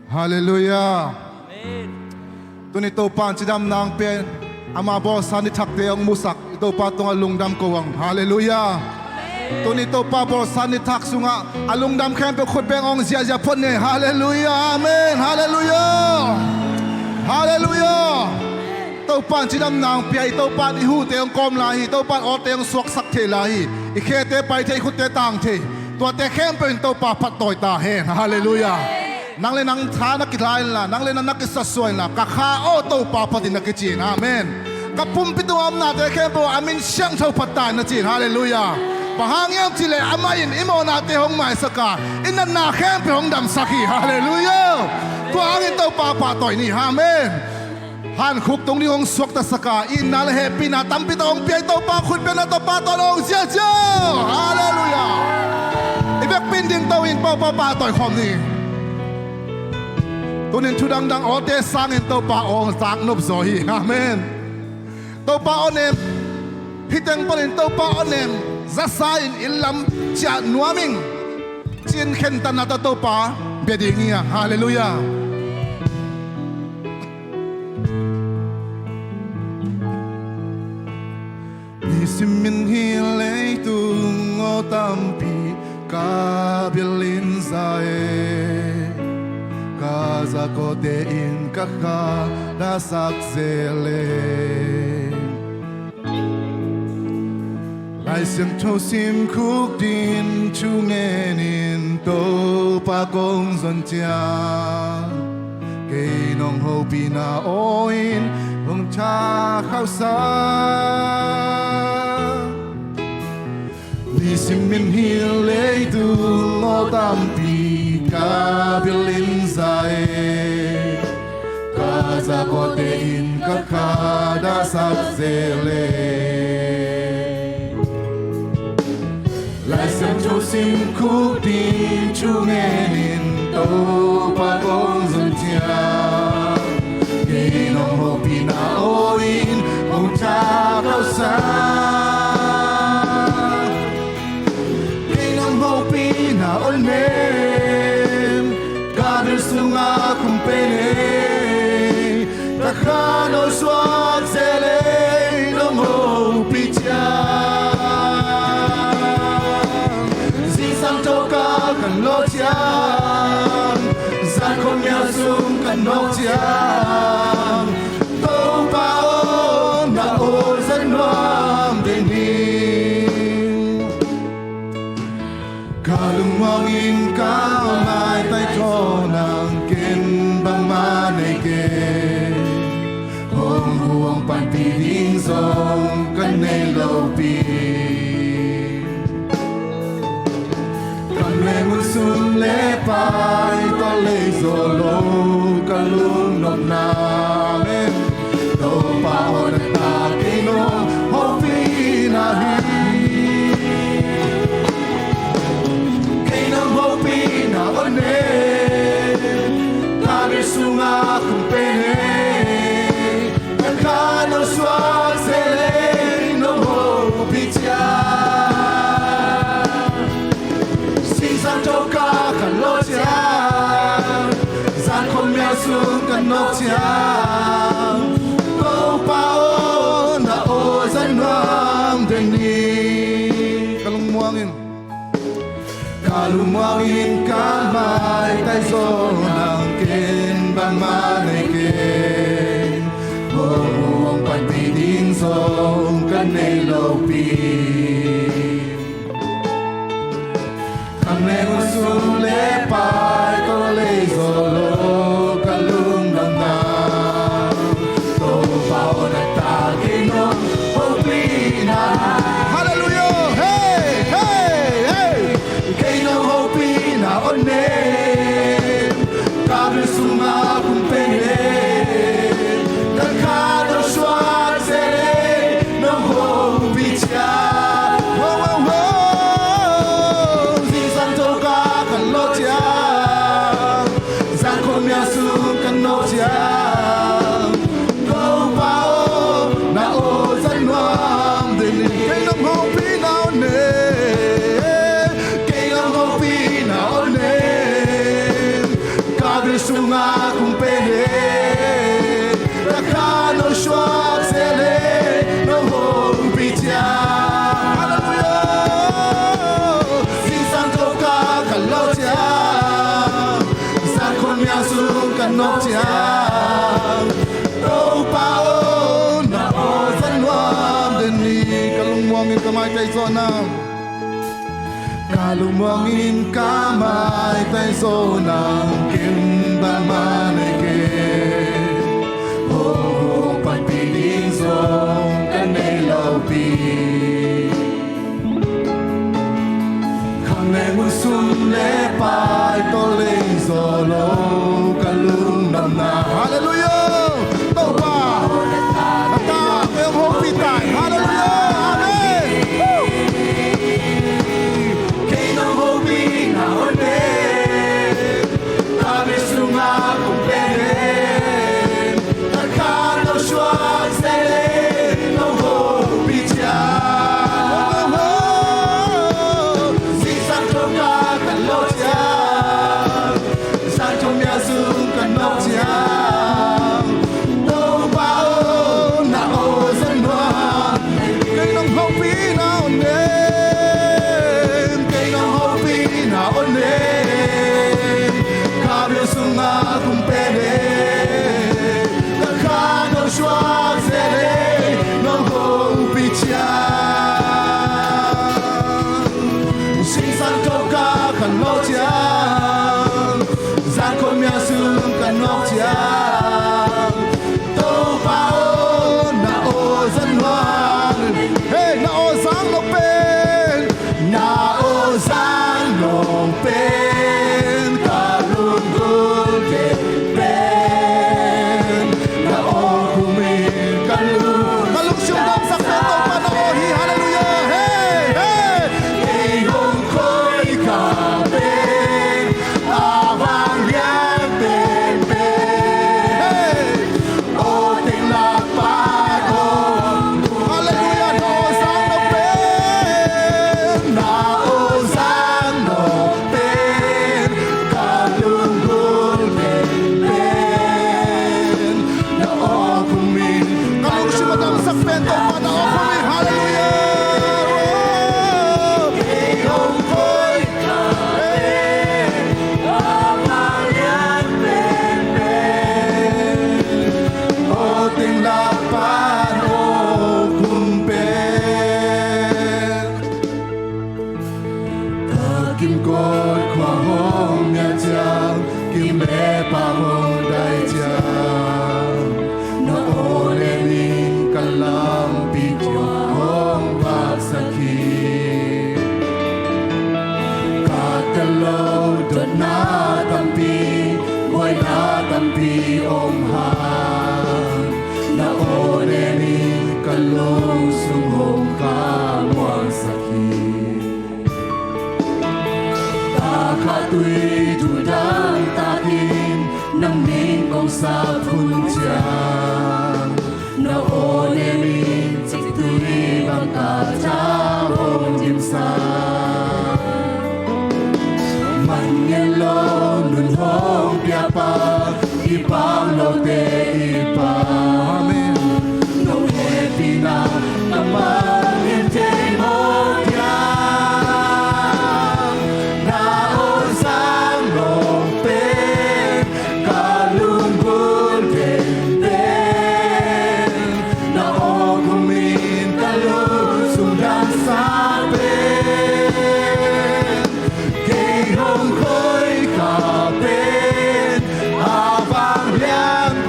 Hallelujah. Tu ni to pan chidam nang pen ama bo sani thak te ang musak ito pa tong Lungdam ko ang. Hallelujah. Tu ni to pa bo sani thak sunga Lungdam khem pe khut beng ong zia zia phon ne. Hallelujah. Amen. Hallelujah. Hallelujah. Tâu pan chỉ đâm nàng bia tâu pan đi hu tiếng com lại tâu pan ở tiếng suộc sắc thế lại i khe te bay thế khut te tang thế tua te khem bên tâu pa phát tội ta hen. Hallelujah. Nang lên nang thá nắc kít lại là nang lên nang nắc kít sát xuôi là cả kha ô tâu pa phát đi nắc kít chín. Amen. Cả pum pitu am na te khem bo amin siang thâu phát ta na chín. Hallelujah. Bahang em chỉ lệ amain imo na te hong mai saka inan na khem pe hong dam saki. Hallelujah. Tua angin tâu pa pa tội ni. Amen. Han khúc tông đi ông suộc ta saka in nal happy na tampi ta ông piai tàu pa khut pe na tàu pa tàu ông sia sia. Hallelujah. Ibek pin ding tàu in pa pa pa tàu khom ni. Tunin thu dang dang ở te sang in tàu pa ông sang nộp rồi. Amen. Tàu pa ông em hiteng palin tàu pa ông em zasa in ilam cha nuaming chin khen tan na tàu pa bedingia. Hallelujah. Simin hilay tung o tampi kabilin sae kaza ko dein kaka nasak zele Lai sim to sim kuk din chungenin to pa kong zon tia kay nong ho pina oin hong cha khao sa Simin hilay tu mo tampi kabilin sae kaza ko tein kakada sakzele Lasem chosim kuk din chungenin to pagong zuntia Ginong mo pinaoin mong chakausan na olmen Gabil sunga kumpene Takano swag zele Nong ho pichyan Zisang toka kan lo tiyan Zan kon mya sum kan nok tiyan Tâu paon na o zan nuam deni Kalumangin ka may tay cho ng kin bang manayke Hong huwang panpiling song kanay lopi Kanay munsum lepay tolay solo kalunok namin To paon at takinong hopinahin Kami sunga kumpene Nakano swag zele Nong ho pichyan Sisang toka kalo tiyan Zan kom mya sung kanok tiyan Tau paon na o zan nuam deni Kalong muangin Kalumangin kamay tay so ng kin bang manaykin Huwag pagpiling song kanay lopin Kanay usum lepay tolay solo kalungdam na To paon at taginong hopinahan onem Kabil sunga kumpene Kakado swag zele Nong ho pichyan Wow wow wow Zisang toka kalot yan Zan kon mya sung kanot yan Go pao na o zan nuam dili Kay nong ho pinaonem Kay nong ho pinaonem Kabil sunga sunga kung pere Rakano shwak sele no hong pitya Hallelujah Sisan toka kalotya San kon miasu kanotya Đâu pao na o dân loam đến đi Kalungmongin kamay tay so nam Kalumangin kamay tay so nam Kimba manike Ho pagpiling song Kanelaw pi Kang neng usum lepay Toling solo Kalungdam na Hallelujah Đâu pa Hatlang Ngayong hopi tayo Hallelujah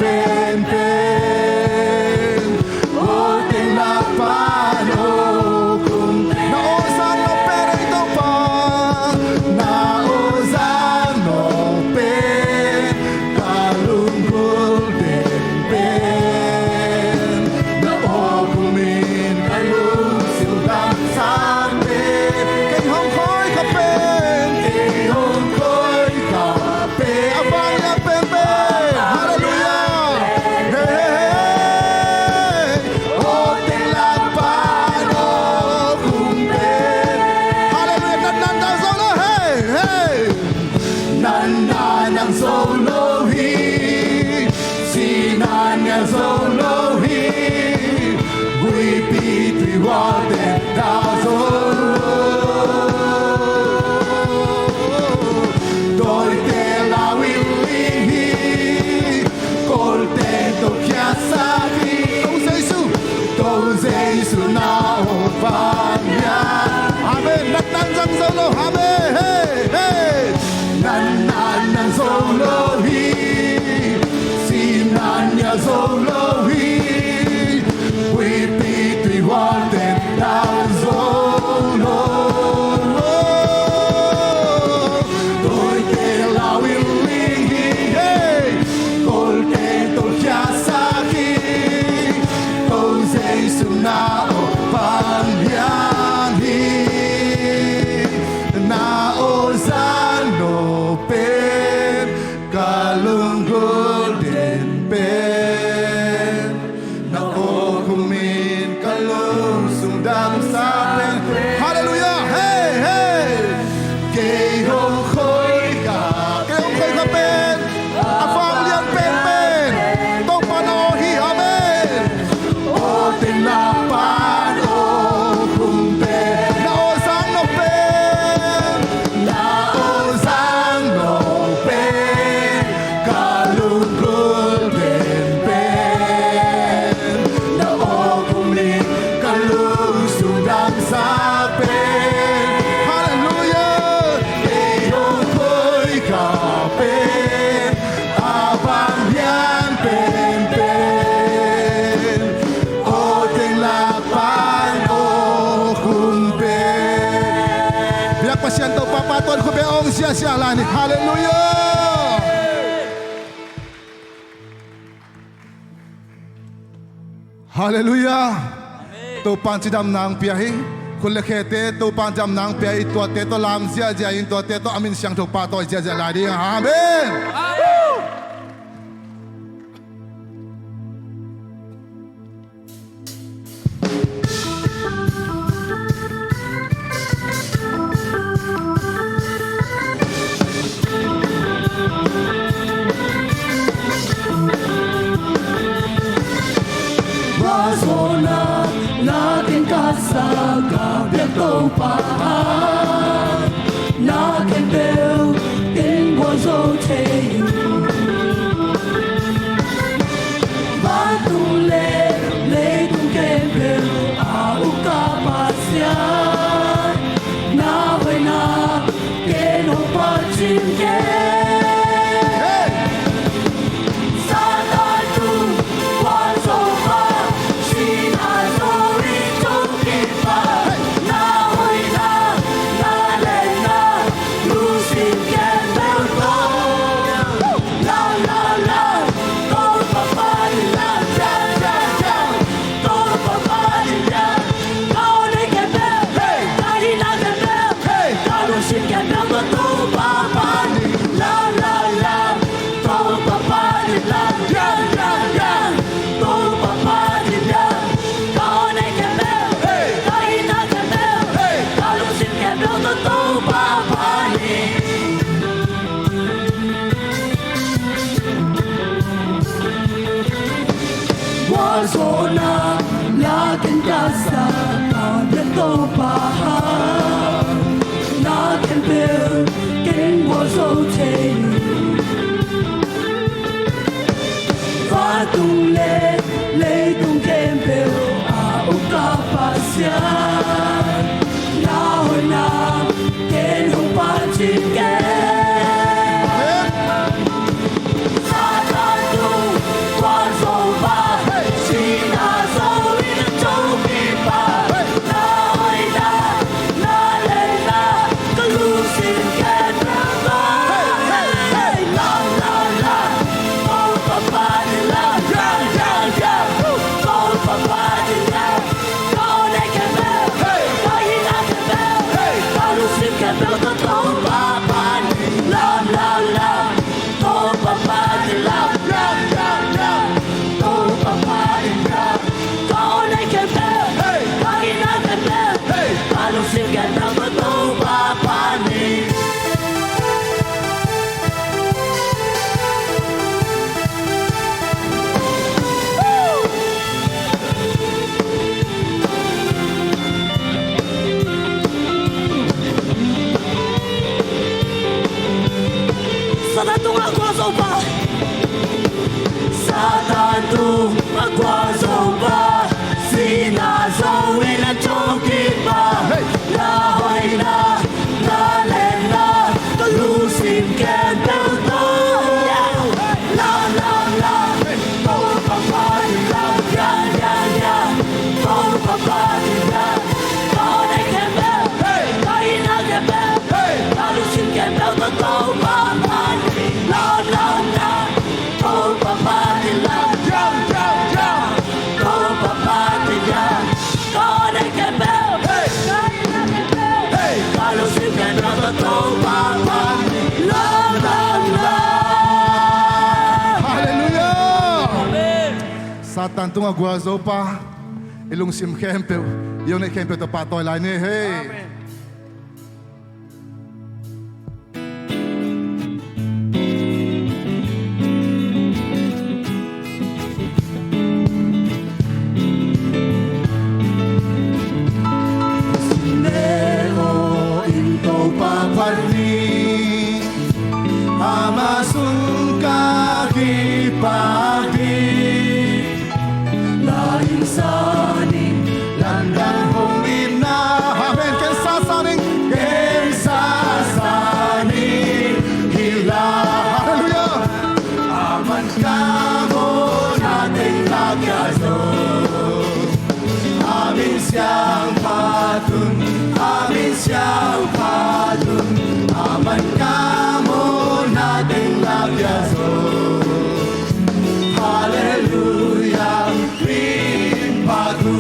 Ben sia lai ni hallelujah hallelujah tu pan chi dam nang pia hi kun le khete tu pan jam nang pia hi to te to lam sia ja in to te to amin siang thok pa to sia ja lai di amen Satan tunga guazo pa ilung sim kempel yone kempel to patoy lai ni hey Amin siyang palun, aman ka. lakyaso. Hallelujah, rimpatu.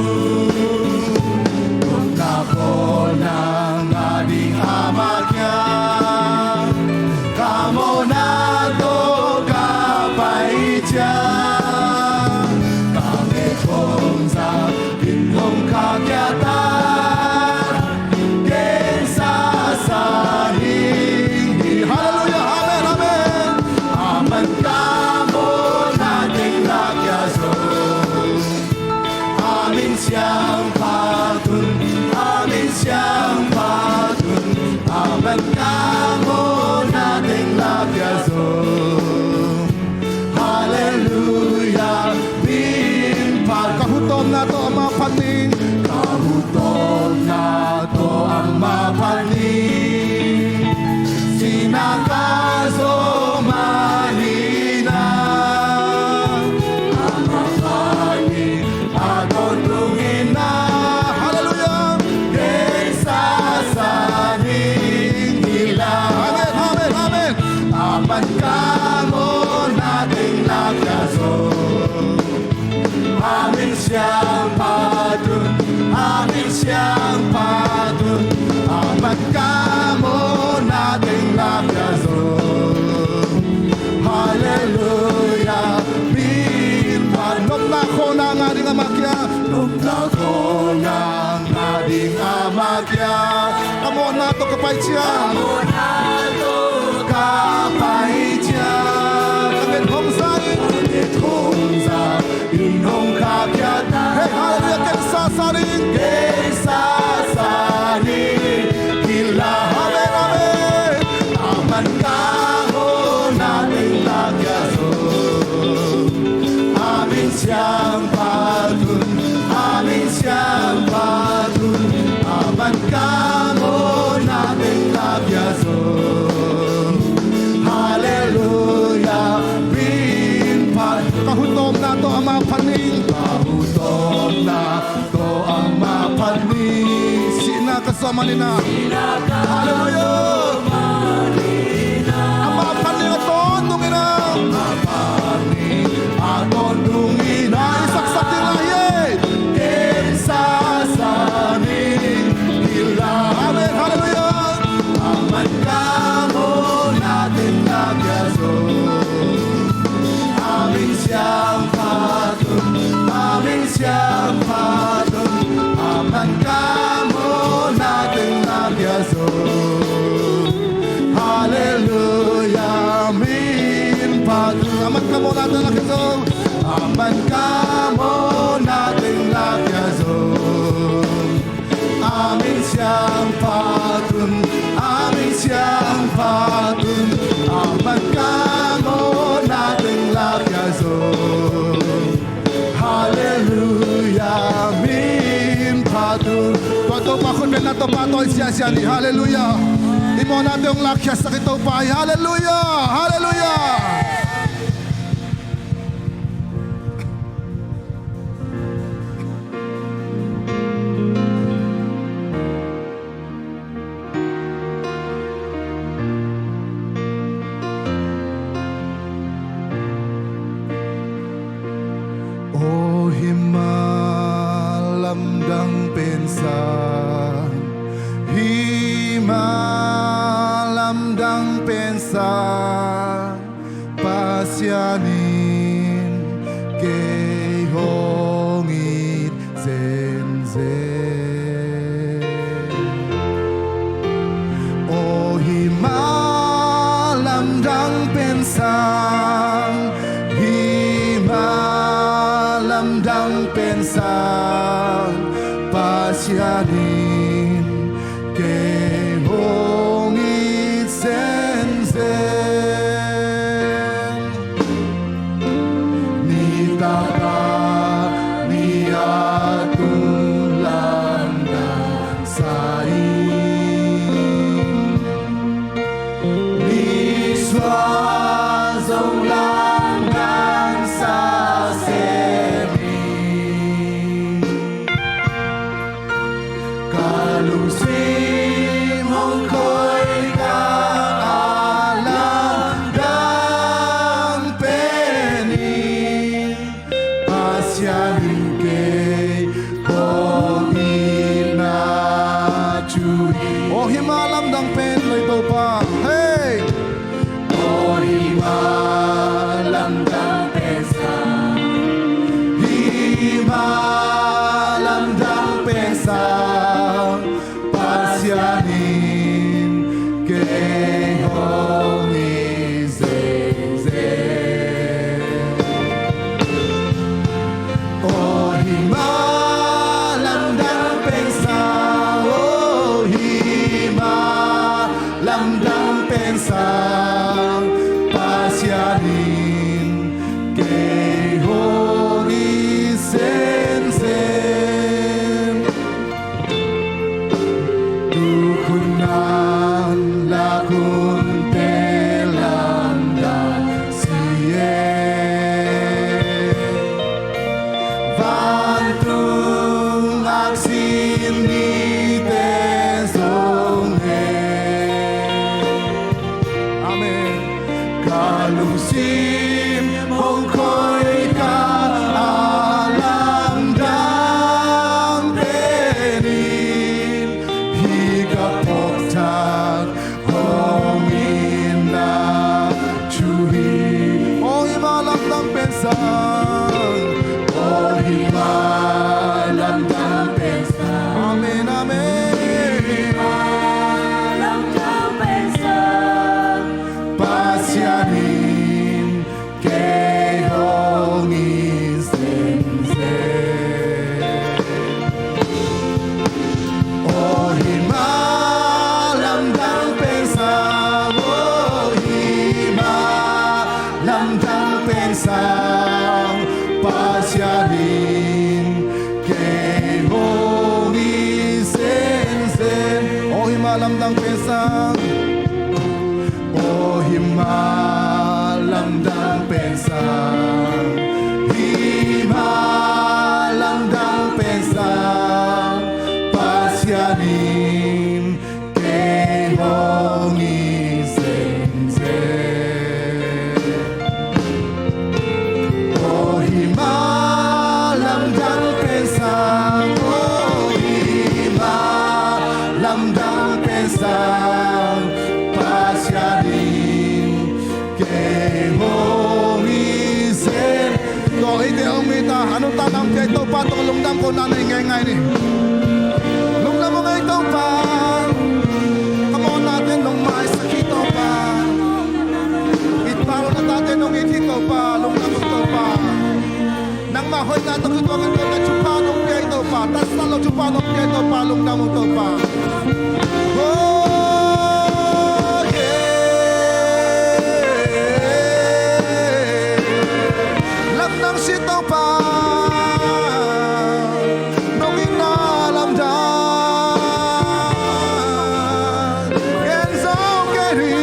Nako ng ating amakya, kamo na to kapahitya. Kami kong sa pinong kakyatan, kensa sa hindi. Hallelujah, amen, amen. Aman kamo nating lakyaso, amin siyang patun, amin siyang patun. Aman kamo nating lakyaso. Hallelujah, binpad. Kahutom na to ang mapaning, kahutom na to ang mapaning. Sinakaso mahina ang mapaning, aton tungin na. Hallelujah, kensa sa nila. Amen, amen, amen. Aman kamo nating lakyaso, amin siyang patun, amin siyang patun. Aman kamo nating lakyaso. Hallelujah, binpanok na ko ng ating amakya, nung na ko ng ating amakya. Kamo na to kapahitya, kamo na to kapahitya. Kagit hongsa, kagit hongsa, inong kakyatan. Hey, hallelujah, kensa saring, kensa saring. Kila, amen, amen. Aman kamo nating lakyaso, amin siyang patun, amin siyang patun. Aman kamo nating lakyaso. Hallelujah, binpad. Kahutom na to ang mapaning, kahutom na to ang mapaning. Sinakasama nina, hallelujah. Ang mapaning aton tungina, mapaning aton tungina. Isaksak din lahi, kensa sa nila. Amen, hallelujah. Aman kamo natin lakyaso, amin siyang patun, amin siyang patun. Aman kamo natin lakyaso. Hallelujah, amin patun. Aman kamo natin lakyaso, aman kamo natin lakyaso. Amin siyang patun, amin siyang patun. Aman kamo nating lakyaso. Hallelujah, amin patun. Tuwa pakon na to patoy siya ni. Hallelujah. Imo natin yung lakyas sa kitaw pa. Hallelujah, hallelujah. Himalamdang pensa, himalamdang pensa, pasyanin kay hongit zenzen. O himalamdang pensa, himalamdang pensa, pasyanin kay hongit zenzen. Nitaka niya tulanda saing, ni swazong langan sa semi. Kalusin mong ko'y kaalamdan, lamdam pensang oh hima lamdam pensang amen amen hima lamdam pensang pasyanin kay hongin sense oh hima lamdam pensang oh hima lamdam pensang pasyanin kay hongin sense oh hima lamdam pensang oh hima lamdam pensang hima lamdam pensang pasyanin kay hongin sense oh hima lamdam pensang oh hima lamdam pensang pasyanin kay hongin sense ko ite ang mita anong tanang kay ito pa itong lungdam ko nanay ngay ni lungdam mo nga ito pa kamon natin nung maisakito pa itparo na natin nung itito pa lungdam ito pa nang mahoy natin ito ang ito na chupanong piya ito pa tas talo chupanong piya ito pa lungdam ito pa oh yeah lamdam sitaw pa nung inalamdam Enzo Keri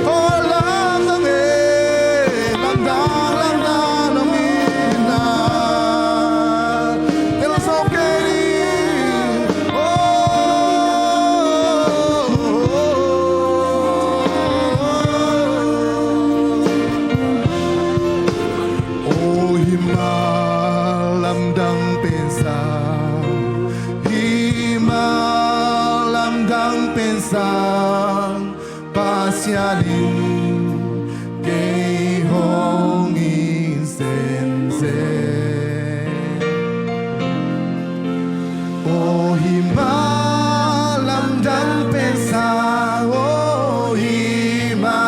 oh lamdam lamdam nung ina Enzo Keri oh hima lamdam pensang hima lamdam pensang pasyanin kay hongin sense oh hima lamdam pensang oh hima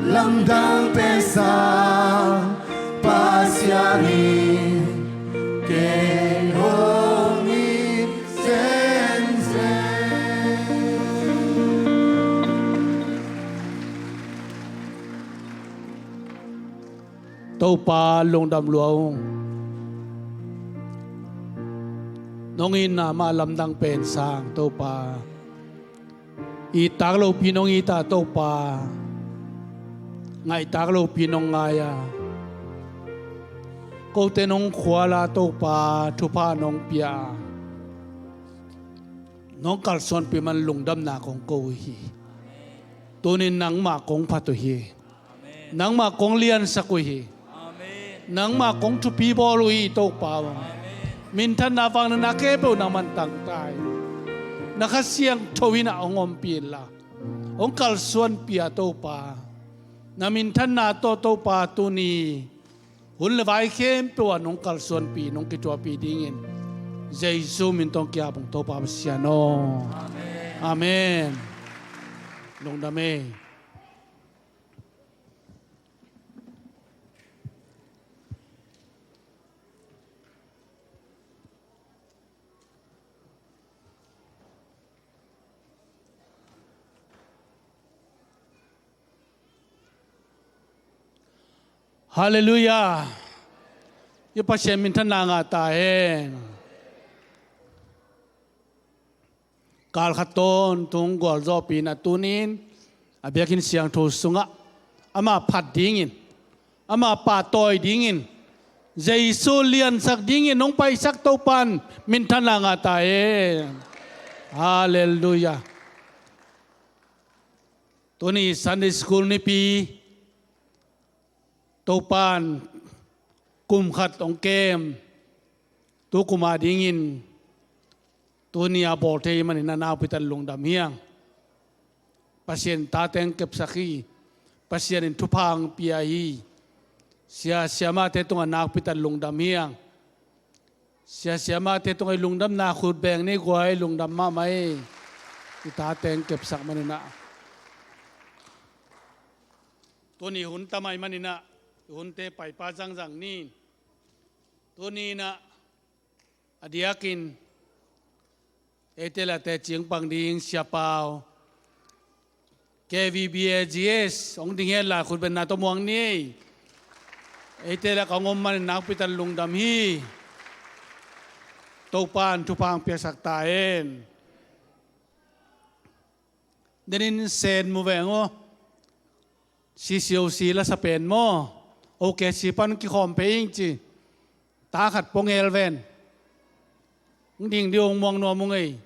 lamdam pensang pasyanin kay hongin sense tâu pa lungdam luaung nongin na malamdang pensang tâu pa itaglo pinong ita tâu pa nga itaglo pinong ngaya câu tenong khwala tâu pa thupa nong pia nong kalson pi man lungdam na kong câu hi tunin nang ma kong patu hi nang ma kong lian sa ku hi nang ma kong thupi bolu hi tâu pa min than na wang na kebo na man tang tai nakasiang thowina ongom pila ong kalson pia tâu pa na min than na to pa tu ni hun le vai khem to nong kalson pi nong ki to pi dingin Jesu min tong kya bong to pa sia no amen lungdame Hallelujah. Yung pasyen mintan na nga tayo. Kalkaton tung golzo pinatunin. Abiyakin siyang tusunga. Ama pat dingin. Ama patoy dingin. Jesu lian sak dingin. Nung paisak taupan. Mintan na nga tayo. Hallelujah. Tuni Sunday School Nipi. Taupan kumkhat ong kem tu kumadingin tu niya bote man inanaw pitan lungdam hiyang pasien tateng kepsaki pasien thu phang piai sia ma te tung anak pitan lungdam hiang sia ma te tung ai lungdam na khut beng ni gwai lungdam ma mai ita teng kep sak maninaตัวนี้หุ่นทำไมมันนี่นะหุ่นเตะไปป้าจังนี่ตัวนี้นะอดียกินเตละแต่เจียงปังดิงเสียเปล่า KVBAGS องค์ดิ่งเฮล่ะคุณเป็นนาตัวมวงนี่เตละของงมมันนักพิตันลุงดำฮีโตปานทุพังเปียสักตาเอ็นเดนินเซนมูเวงโอsi siêu si la sa pen mo ok si pan ki khom pe ing chi ta khat pong el ven ding diong mong no mong ei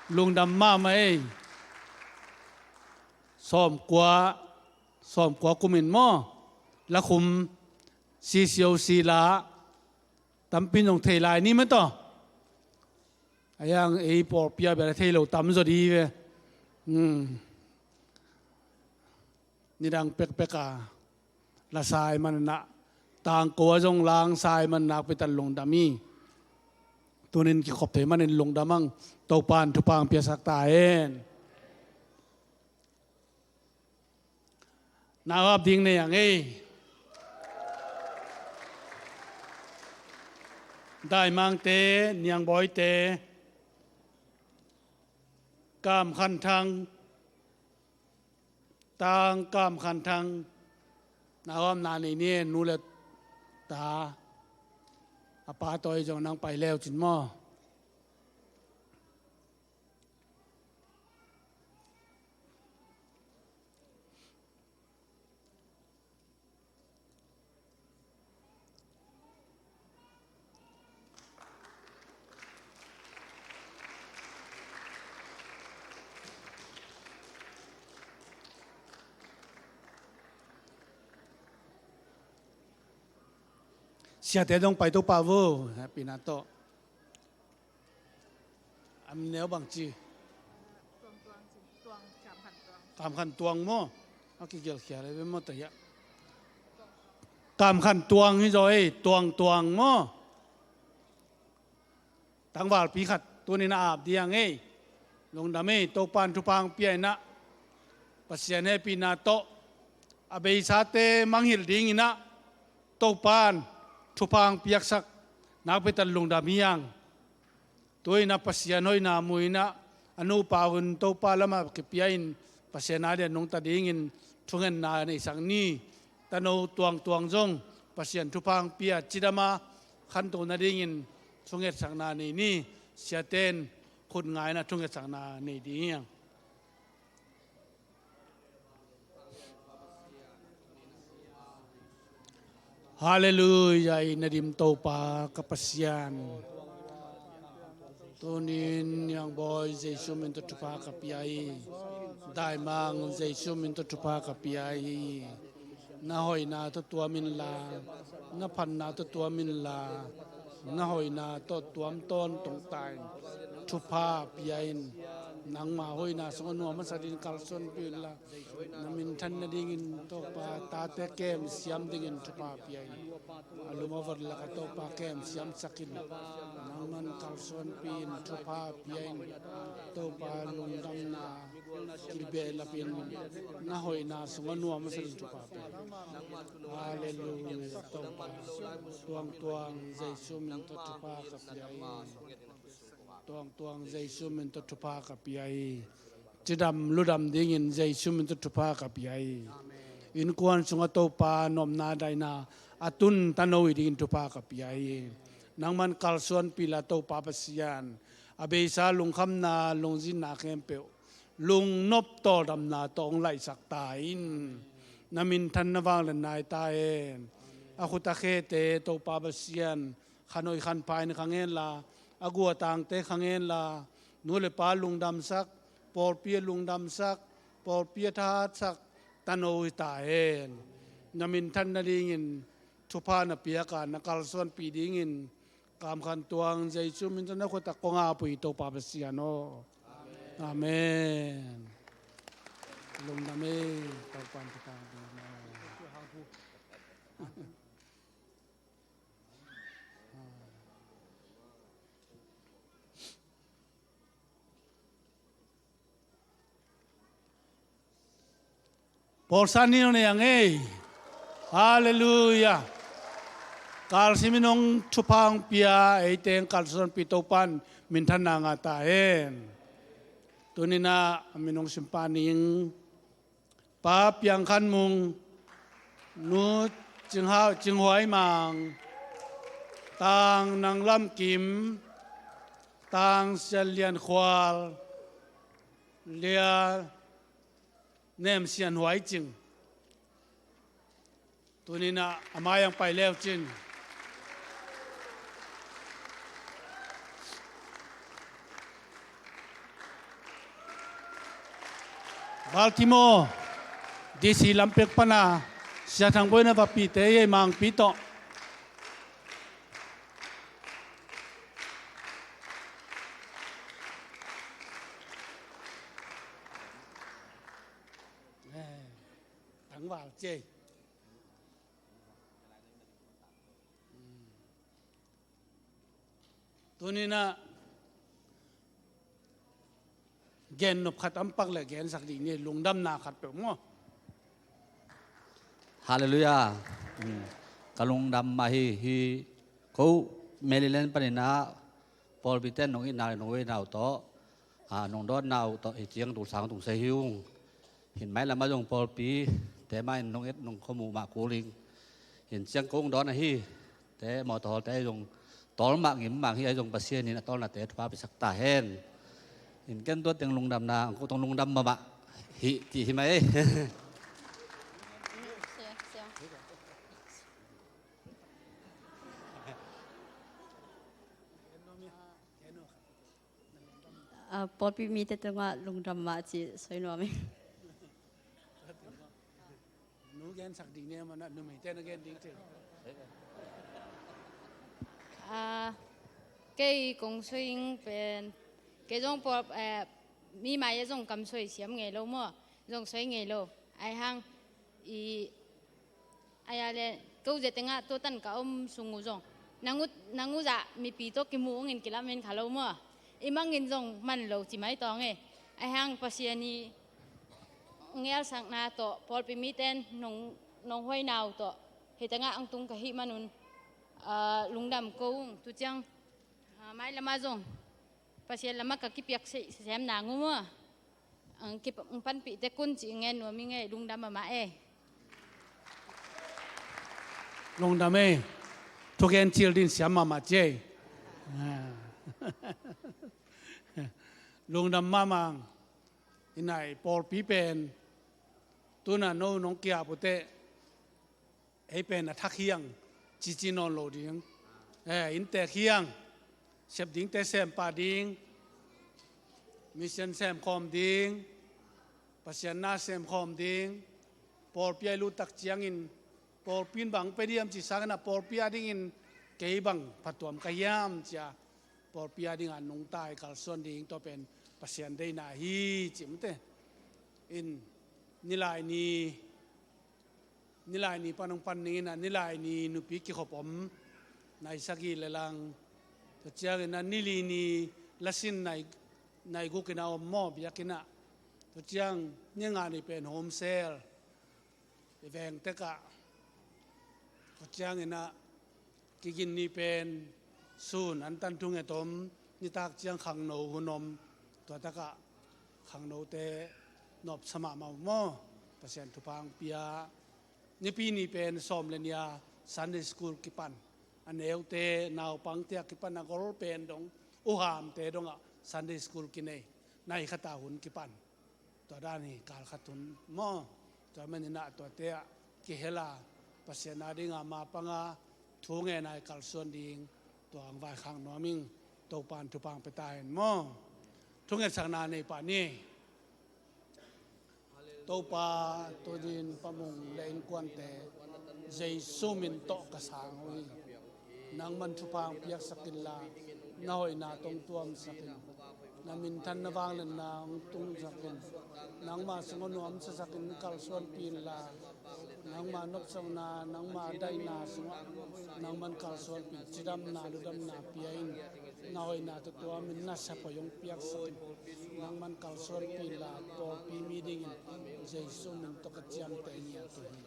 lung dam ma ma ei som kwa kumin mo la khum si siêu si la tam pin ong thei lai ni ma to ayang ei por pia ba thei lo tam zo di veนี่ดังเป็กเป็กาละสายมันนะต่างกัวจงลางสายมันนักไปตันลงดามีตัวนี้quiขบเถมันลงดามังตกปานทุปางเปียสักตาเอ็นนาวับดิ้งในอย่างนี้ได้มังเตเนียงบอยเตกามขันทางต่างกามขันทางนาวมนาในนี้นูเลตาอาปาตอยจงนั่งไปแล้วจินมอเสียแต่ต้องไปตัวปาวปีนาโตอันเนี้ยบางจีกามขันตวงมั้งเอากี่เกี่ยวเขียอะไรไปหมดแต่ยะกามขันตวงนี่จอยตวงมั้งตั้งวาลปีขัดตัวนี้น่าอาบดีอย่างงี้ลงดำเอโตปานทุพังเปียนะปัสยาเนปีนาโตอเบยสาเตมังหิลดิ้งนะโตปานทุพังเปียกสักนักไปตันลงดามียังตัวนับปัสยานอยนามุยนะอนุปาวุนโตปาละมาเก็บปีอินปัสยานาเดียนงตัดดิ่งินทุเงินนาในสังนี้ตโนตวงจงปัสยานทุพังเปียจิดามาขันโตนาดิ่งินทุเงินสังนาในนี้เสียเต้นคนง่ายนะทุเงินสังนาในดียังฮาเลลูยาอินดิมโตปากัปสยานตัวนี้ยังบอยเจสุมินตุปากับยายได้มังเจสุมินตุปากับยายน่าหอยนาตัวมินลาน่าพันนาตัวมินลาน่าหอยนาตัวมต้นตรงตายทุพาปียนนางมาหอยนาสงนัวมันสดินกัลซอนปีละนามินทันนาดิ่งโตปาตาเตเกมเสียมดิ่งทุพาปียนอารมณ์วันละก็โตปาเกมเสียมสักินนางมันกัลซอนปีนทุพาปียนโตปาลุงดำนากิเบลปีนน่าหอยนาสงนัวมันสดินทุพาปียนฮาเลลูยาโตปาตวงใจซุมินตุปากับปียนตวงใจซุมินตุทุพากับปียจิดำลุดำดิ่งินใจซุมินตุทุพากับปียอินกวนสุงโตปานอมนาไดนาอตุนตโนวิดิ่งินทุพากับปียนางมันกัลส่วนปีละโตปาปัสยานอเบซาลุงคำนาลุงจินนาเข้มเปวลุงนบโตดำนาตองไหลสักตาอินนามินทันนวางเลนนายตาเองอาคุตะเคเตโตปาปัสยานขนอยขันพายในขังเงินลาอากัวต่างเตขังเงินลานูเลปาลุงดำสักปอเปียลุงดำสักปอเปียทาสักตโนวิตาเองนามินทันนาดิ่งินทุพานาเปียกันนักลส่วนปีดิ่งินกามขันตวงใจชุมินทนักคุตะกงอาปุยโตปาปัสยานโออาเมน ลงดำเอตอปันตางปอร์สันนี่เนี่ยยังไงฮาเลลูยาการสิมินงชุพังเปียไอเตงการสอนปิโตปันมินทันนางาตาเอ็นตัวนี้นะมินงสิมปานิงป้าเปียงขันมุงนูจึงหาจึงหวยมังต่างนางลำกิมต่างเสียเลียนควาลเลียเนมเสียนหวยจึงตัวนี้นะอามายังไปแล้วจึงบัลติโมร์ดีซีลัมเปกปนาเสียทางบนว่าปีเตยมังปีโตทั้งว่าเจตัวนี้นะเกณฑ์นบขัดอัมปักเลยเกณฑ์สักดีนี่ลุงดำนาขัดเปล่ามั้งฮาเลลูยากะลงดำมาฮีเขาเมลิเลนปนินาพอลบิเตนนงอินนาลนงเวนาวโตนงดอนนาวโตเจียงตุสางตุเซฮิวเห็นไหมละมาจงพอลปีแต่ไม่นงเอ็ดนงขมูมากูลิงเห็นเจียงกงดอนนะฮีแต่หมอทอแต่จงตอนมากหิมมากฮีไอจงปัสเซียนี่นะตอนน่ะแต่ฟ้าไปสักตาเห็นเห็นกันตัวเตียงลงดำนากูต้องลงดำมาฮิที่ไหมปอปีมีแต่ตัวลุงดำมาจีสวยหน่อยไหมนูเกณฑ์สักดีเนี่ยมันนูไม่เต้นเกณฑ์ดิ้งเต้เกยกงสวยเป็นเกยจงปอมีมาเยจงกำสวยเสียมไงเรามั่วจงสวยไงเราไอหังไออะไรกูจะแต่งตัวตันกับอมสุงูจงนางงูจะมีปีโตกิมูเงินกิลาเมนขาเรามั่วอีมังเงินจงมันเราจีไม่ต้องไอหังภาษานี้เงี้ยสังนาโตพอไปมีเต้นนงห้วยนาวโตเหตุงะอังตุงกะฮิมานุนลุงดำกูตุจังไม่ละมาจงภาษาละมากะกิเปียกเสียมนางงัวกิปันปีแต่กุนจีเงินว่ามีไงลุงดำมาลงดำทุกเกณฑ์ชิลดินเสียมาเจลุงดำมามังอินไอปอลปีเป็นตัวน่ะโน้องเกียบุเตไอเป็นทักเฮียงจีนอนโลดิ้งอินเตเฮียงเสพดิ้งเตเซมปาดิ้งมิเชนเซมคอมดิ้งปัสยานาเซมคอมดิ้งปอลปีไอลูตักเจียงอินปอลปีนบังไปเดียมจีสักนะปอลปีดิ้งอินเกยบังผัดตัวมกยามจ้าปอลปีดิ้งอันนงตายกัลส่วนดิ้งตัวเป็นปัสยานได้นาฮีจิมเตอินนิลายนี้ปนงปันนี้นะนิลายนี้นุปีกิขบผมในสักีเลลังตัวเจ้ากินะนิลีนี้ละสินในกุกินาอมมอบยากินะตัวเจ้าเนี่ยงานนี้เป็นโฮมเซลแวงเตกะตัวเจ้ากินะกินนี้เป็นซูนอันตันทุงเอตมนิตากเจ้าขังโนหุนมตัวตะกะขังโนเตนบสมามาโมเปอร์เซ็นต์ทุพังเปียนี่ปีนี้เป็นสมเลนียซันเดย์สคูลกิปันอันเอวเตนาวปังเตียกิปันนักรบเป็นดงอุหามเตดงอ่ะซันเดย์สคูลกินเอในขตาหุนกิปันตัวด้านนี้การขัดทุนโมตัวมันนี่นะตัวเตะกิเฮลาเปอร์เซ็นต์นาดิงามาปังอาทุ่งเงินในการส่วนดิ่งตัวอังวายขังน้อมิงตัวปานทุพังไปตายโมทุกเงินสังนาในป่านี้ตัวปาตัวดินปมุงเลนกวนเตใจซูมินโตกระสังวินังมันทุพังเปียกสกินลาน้อยนาตรงตัวมสกินน namin tan na wang len nang tung sakin nang ma sungon nuam sa sakin kal suan pin la nang ma nop sang na nang ma dai na sunga nang man kal suan pin chidam na ludam na piain na hoi na to tua min na sa poyong piak sakin nang man kal suan pin la to pi mi ding jesu min to ka chiam te nia to hi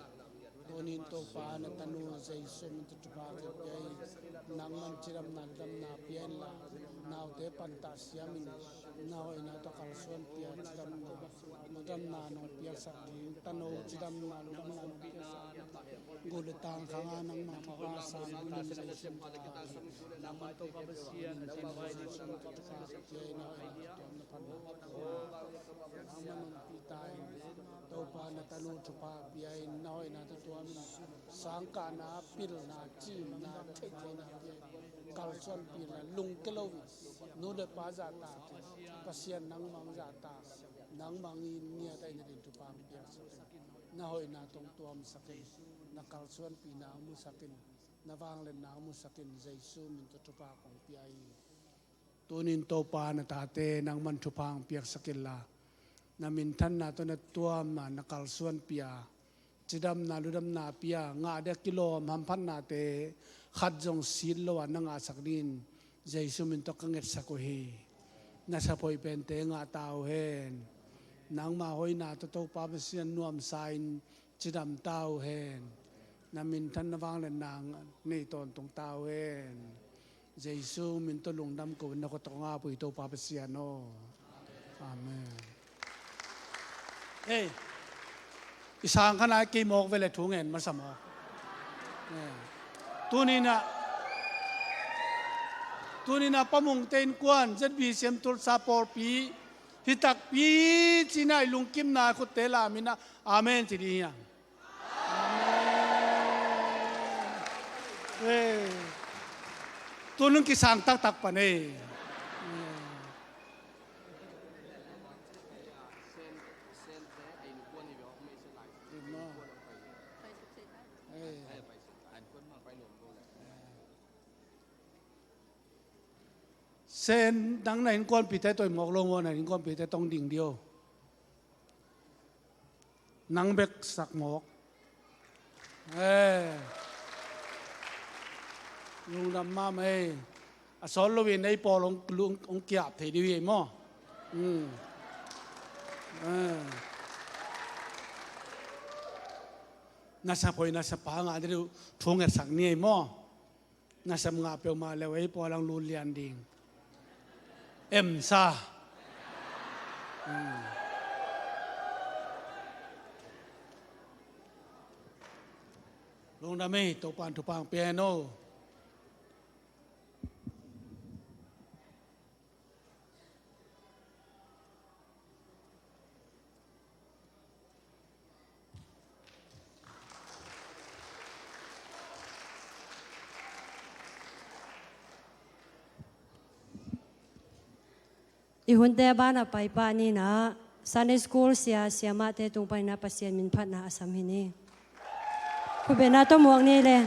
tonin to pa na tanu jesu min to pa ke piai nang man chidam na ludam na piain la naw te pantasia min naw ina to kal suan pia chidam na nong pia sa ding tano chidam na ludam na nong pia sa guletang khanga nang ma pa sa gulen jesu nang man to pa sia na tano jesu to pa piai na ina to na pan nang man pi tai to pa na tanu to pa piai naw ina to tuam sang ka na pil na chi na thei na piai kal suan pi la lung ke lo nu le pa za ta pasien nang mang za ta nang mang in nia tai na din tu pa pi na hoi na tong tuam sakin na kal suan pi na mu sakin na wang len na mu sakin jesu min to pa kong pi ai tunin to pa na ta te nang man tu pang piak sakin la na min than na to na tuam na kal suan pia chidam na ludam na pia nga de kilo ham phan na te khat jong sil lo na nga sakdin jesu min to kanget sako hi na sa poi pen te nga tao hen nang ma hoi na to pa sian nuam sain chidam tao hen na min than na wang len nang nei ton tong tao hen jesu min to lungdam ko na ko to nga pui to pa sian no amen hey isang kana ki mok vele thungen ma samo tunina pamung ten kwan ZBCMTulsa por pi hitak pi chinai lungkim na khut te la mina amen ti dia amen tunung ki sang tak tak pa neเส้นดังไหนก้อนปีแต่ตัวหมอกลงวันไหนก้อนปีแต่ต้องดิ่งเดียวนังเบกสักหมอกลุงดำมาไม่สอนลูกวินในปอลงลุงองเกียบเทดีวีมั้งน่าสะพอยน่าสะปางอะไรดูทงเอ็ดสักนี่มั้งน่าสะงาเปียวมาแล้วไอ้ปอลังลุนเลียนดิ่งเอ็มซาลงดาไม่ตกปานทุปังเปียโนอีหุ่นเตบ้านไปป่านี่นะ Sunday School เสียมาเตตรงไปนะปัสเซียนมินพัดนะอาสามินีคุณเป็นนาตัวมวงนี่เลย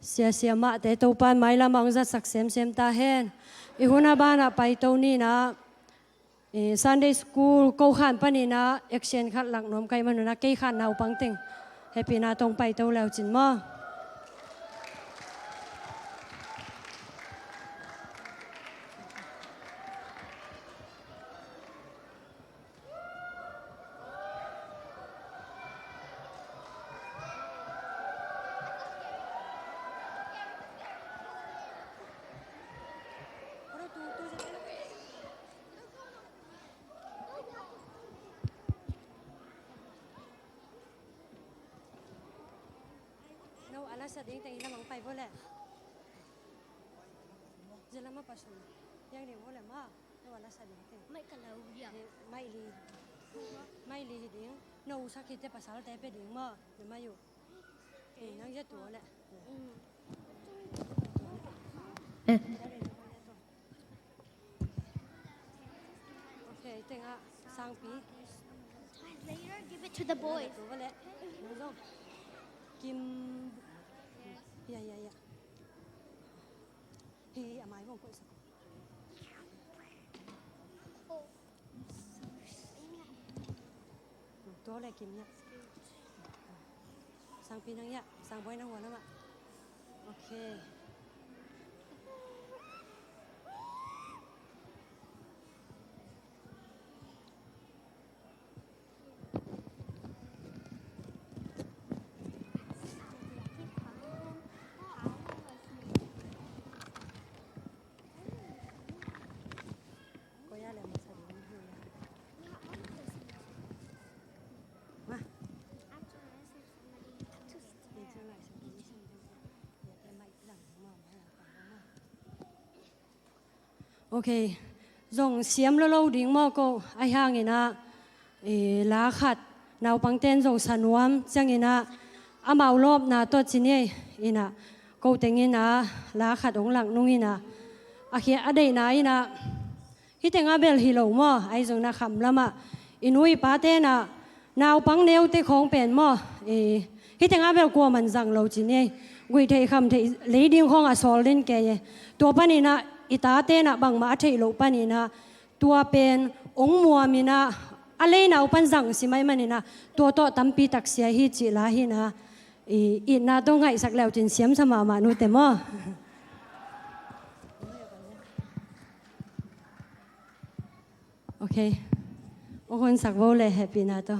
เสียมาแต่ตัวปานไม่ละมังจะสักเซมตาเห็นอีหัวหน้าบ้านไปตัวนี้นะSunday School กูขันปนีนะเอ็กเซนขัดหลักน้อมไกมันนะเกี่ยขันเอาปังติงให้ปีนาตรงไปตัวแล้วจินมั้งSeding tadi namang pai boleh, jalan apa pasal? Yang ni boleh mah, wala seding tadi. Mai kalau dia. Mai li ding, no usah kita pasal tapi ding mah, memang yo. Nang jatuh boleh. Okay, tengah sang pi. Later, give it to the boys. Boleh, nong Kim. Ya. Hi, amai bông quậy sao? Đó là kim nhá. Sang pin năng nhá, sang boy năng hoa lắm ạ. Okay. Ok, dùng xiêm lâu đỉnh mò cô, ai hàng ina, lá khát, nào bằng tên dùng sản phẩm, chẳng ina, màu lốp na tốt chín nhé, ina, cô tiếng ina, lá khát ống lặng nung ina, khi ở đây na ina, khi tiếng bel hello mò, ai dùng na khăm lắm à, inui pa tên na, nào bằng nêu tê không bền mò, khi tiếng bel qua mình rằng lâu chín nhé, quỳ thầy khăm thầy lấy điên không à sol lên kề, tua pan ina ita te na bang ma thei lo panina tua pen ong mua mina ale na upan jang si mai manina to tampi taksia hi chi la hi na i na to ngai sak leo tin siam sama ma nu te mo okay o hon sak vo le happy na to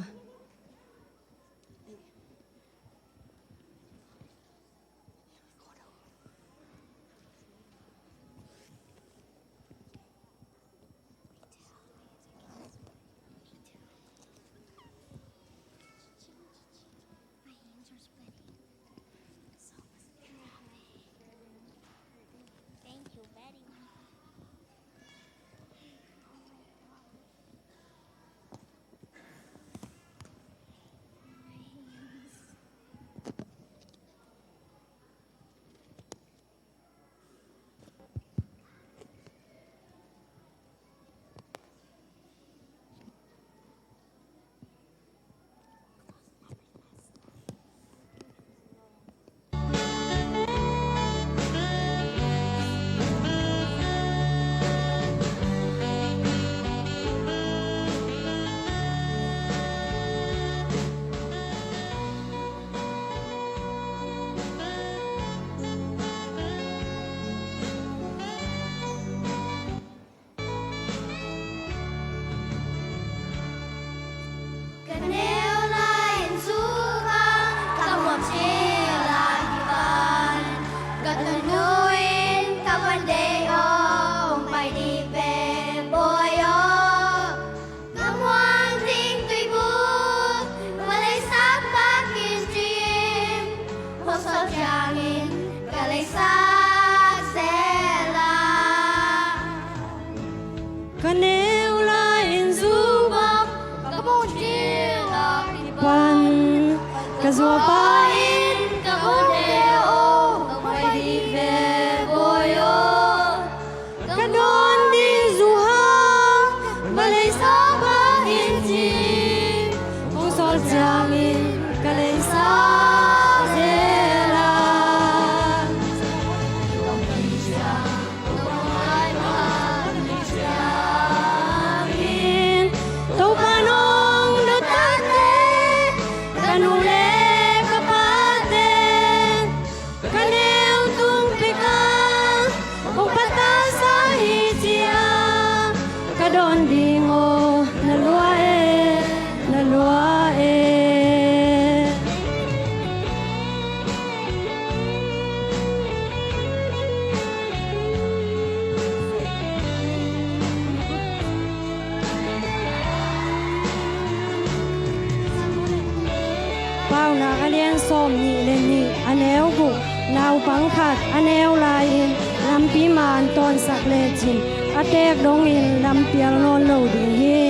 ากะเลียนส้มนี่เลนนี่อแนวบุนาวปังขัดอแนวลายอินลำปีมานตอนสักเลจินอเตกดงอินลำเปียลโนโลดีฮี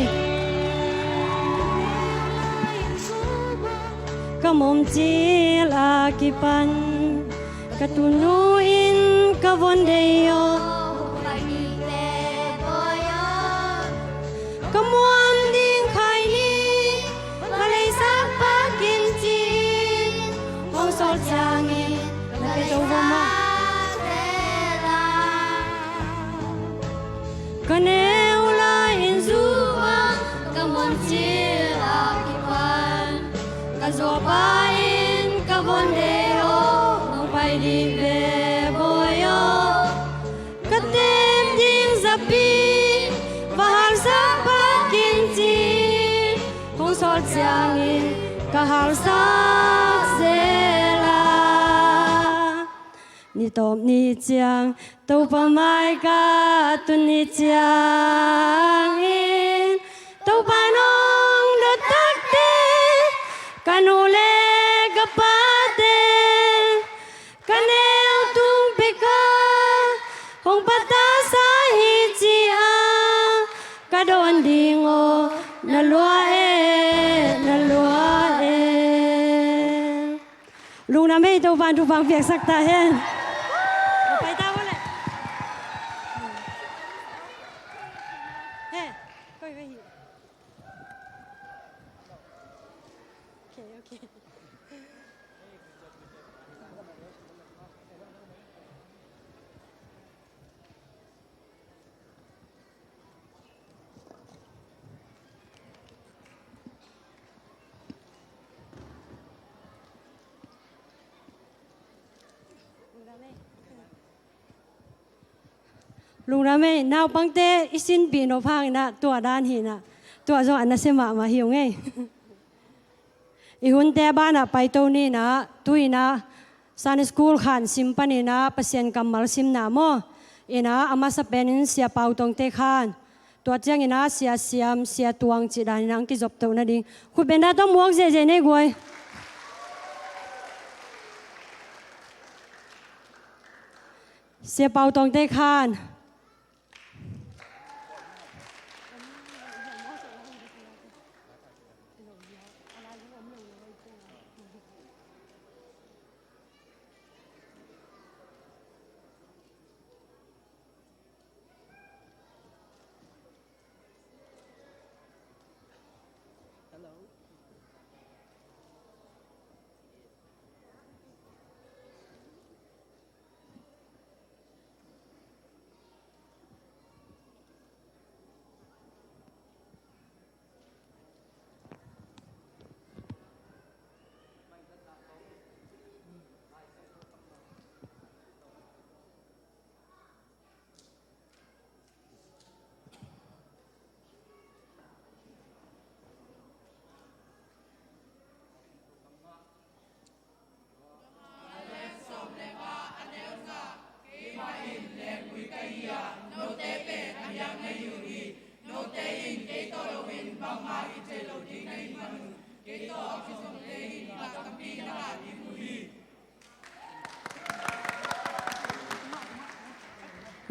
กะมมจีลากิปันกะตุนูอินกะวนเดโยกะมวนดิ้งไข่นี้มาเลยสักปากินจีห้องสดจางอินและไปตัวมากะแนวลาอินซูวากะมวนจีลากิปันกะโซปาอินกะวนเดโอลงไปดีเวโบโยกะเต็มดิ้งซะปีbahar sapakin ci hong sol jangin kahal sak zela ni tom ni chang to pa mai ka tu ni chang in to pa nong do tak te kanule ga pa te kanel tung pe ka hong pata sa hi chi aกะโดนดิงโอนะลัวเอนะลัวเอลุงน้ำให้ตัวฟันทุกฟังเปียกสักตาเห็นไปตาวะเลยเฮ้ก็ไปหิโอเคลุงนะแม่นาวปังเตอิสินปีโนพังนะตัวด้านหินะตัวจงอันนั้นเสมาหิวไงอีหุ่นเตบ้านไปตัวนี้นะตุยนะซันสคูลขันซิมปันนะเปอร์เซ็นต์กำมัลซิมนะโมอีนะอามาสเปนินเสียเป่าตรงเตขันตัวเจ้าอีนะเสียเสียมเสียตวงจีดานังที่จบตัวนั่นดิคุณเป็นได้ต้องมวกเจเจนี่กวยเสียเป่าตรงเตขัน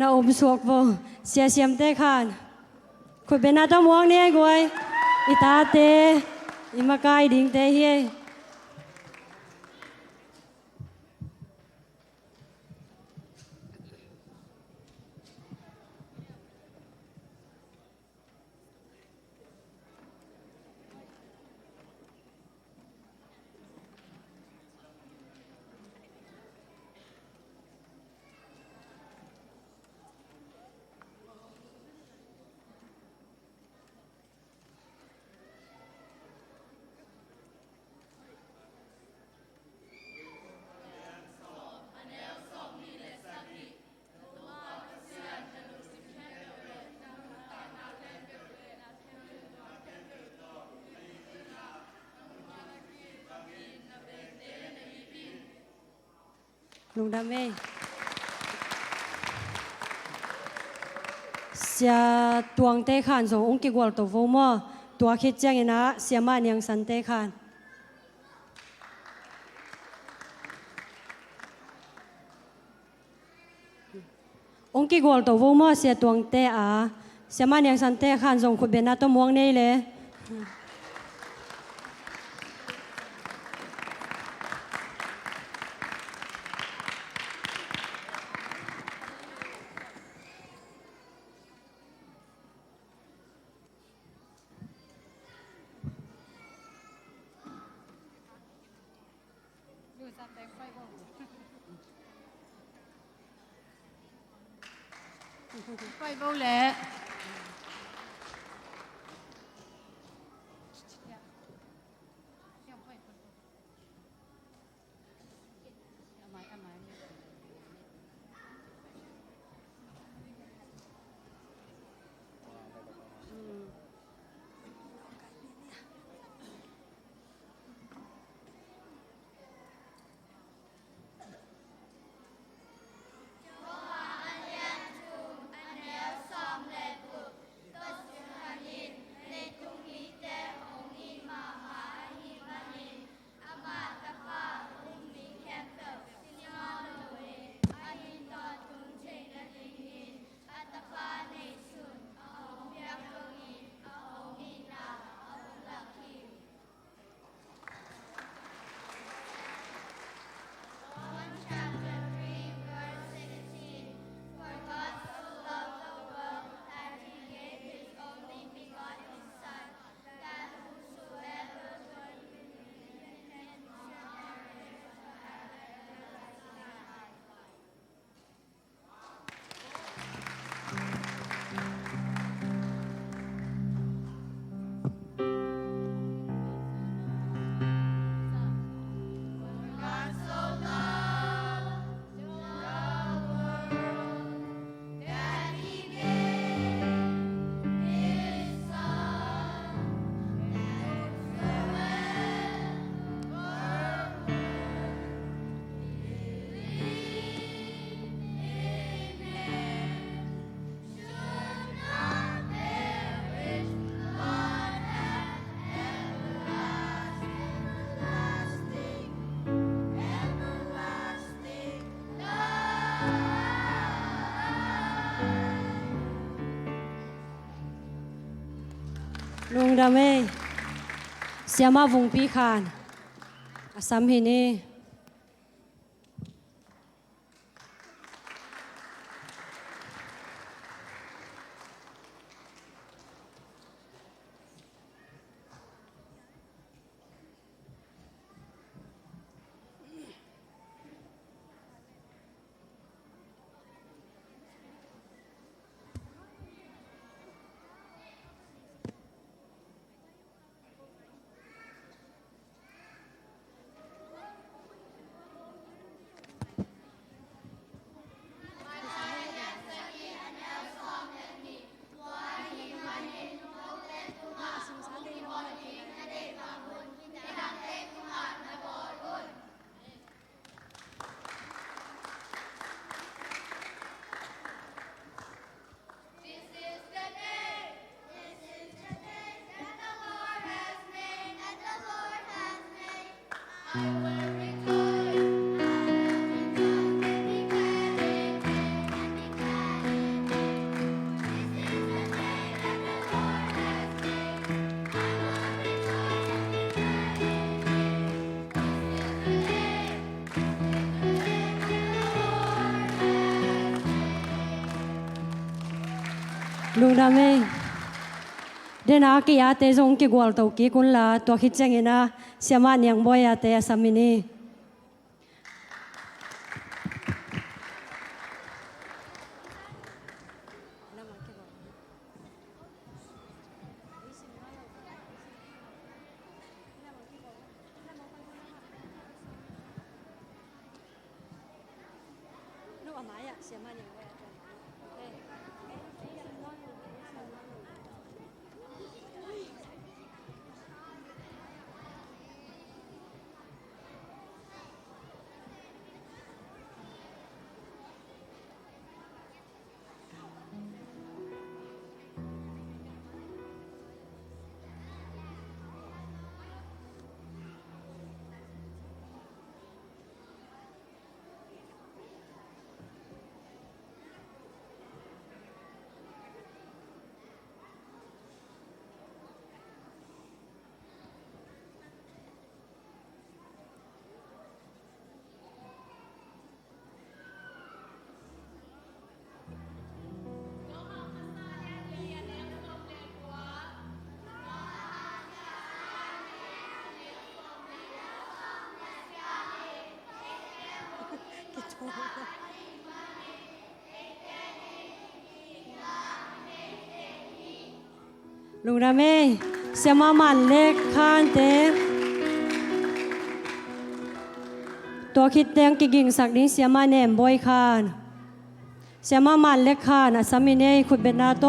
นาอมสวกบ่เสียเสียมเตขันคุณเป็นนาต้องมวงเนี่ยกวยอิตาเตอิมากายดิ่งเตเฮลุงดำเมเสียตวงเตขันส่งองค์กิกวลตัวโฟมอตัวคิดแจ้งนะเสียมาเนียงสันเตขัน องค์กิกวลตัววงมอเสียตวงเตอาเสียมันยังสันเตขันส่งขุดเบนนาตัวม่วงนี่เลยไปเบาแหละลุงดำเอเสียมาvùngปีขานอาสัมหินีลุงดำเอเดนากิอาเตจงกิกวลตัวกิกุนลาตัวคิดจังเงินะเสียมันยังบ่อยอาเตอาสัมหินี ล ลุงดำเองเสียมามันเล็กคานเตตัวคิดเตียงกิ่งสักดิ้งเสียมาแหนมบอยคานเสียมามันเล็กคานอาสามิเน่ขุดเบนาโต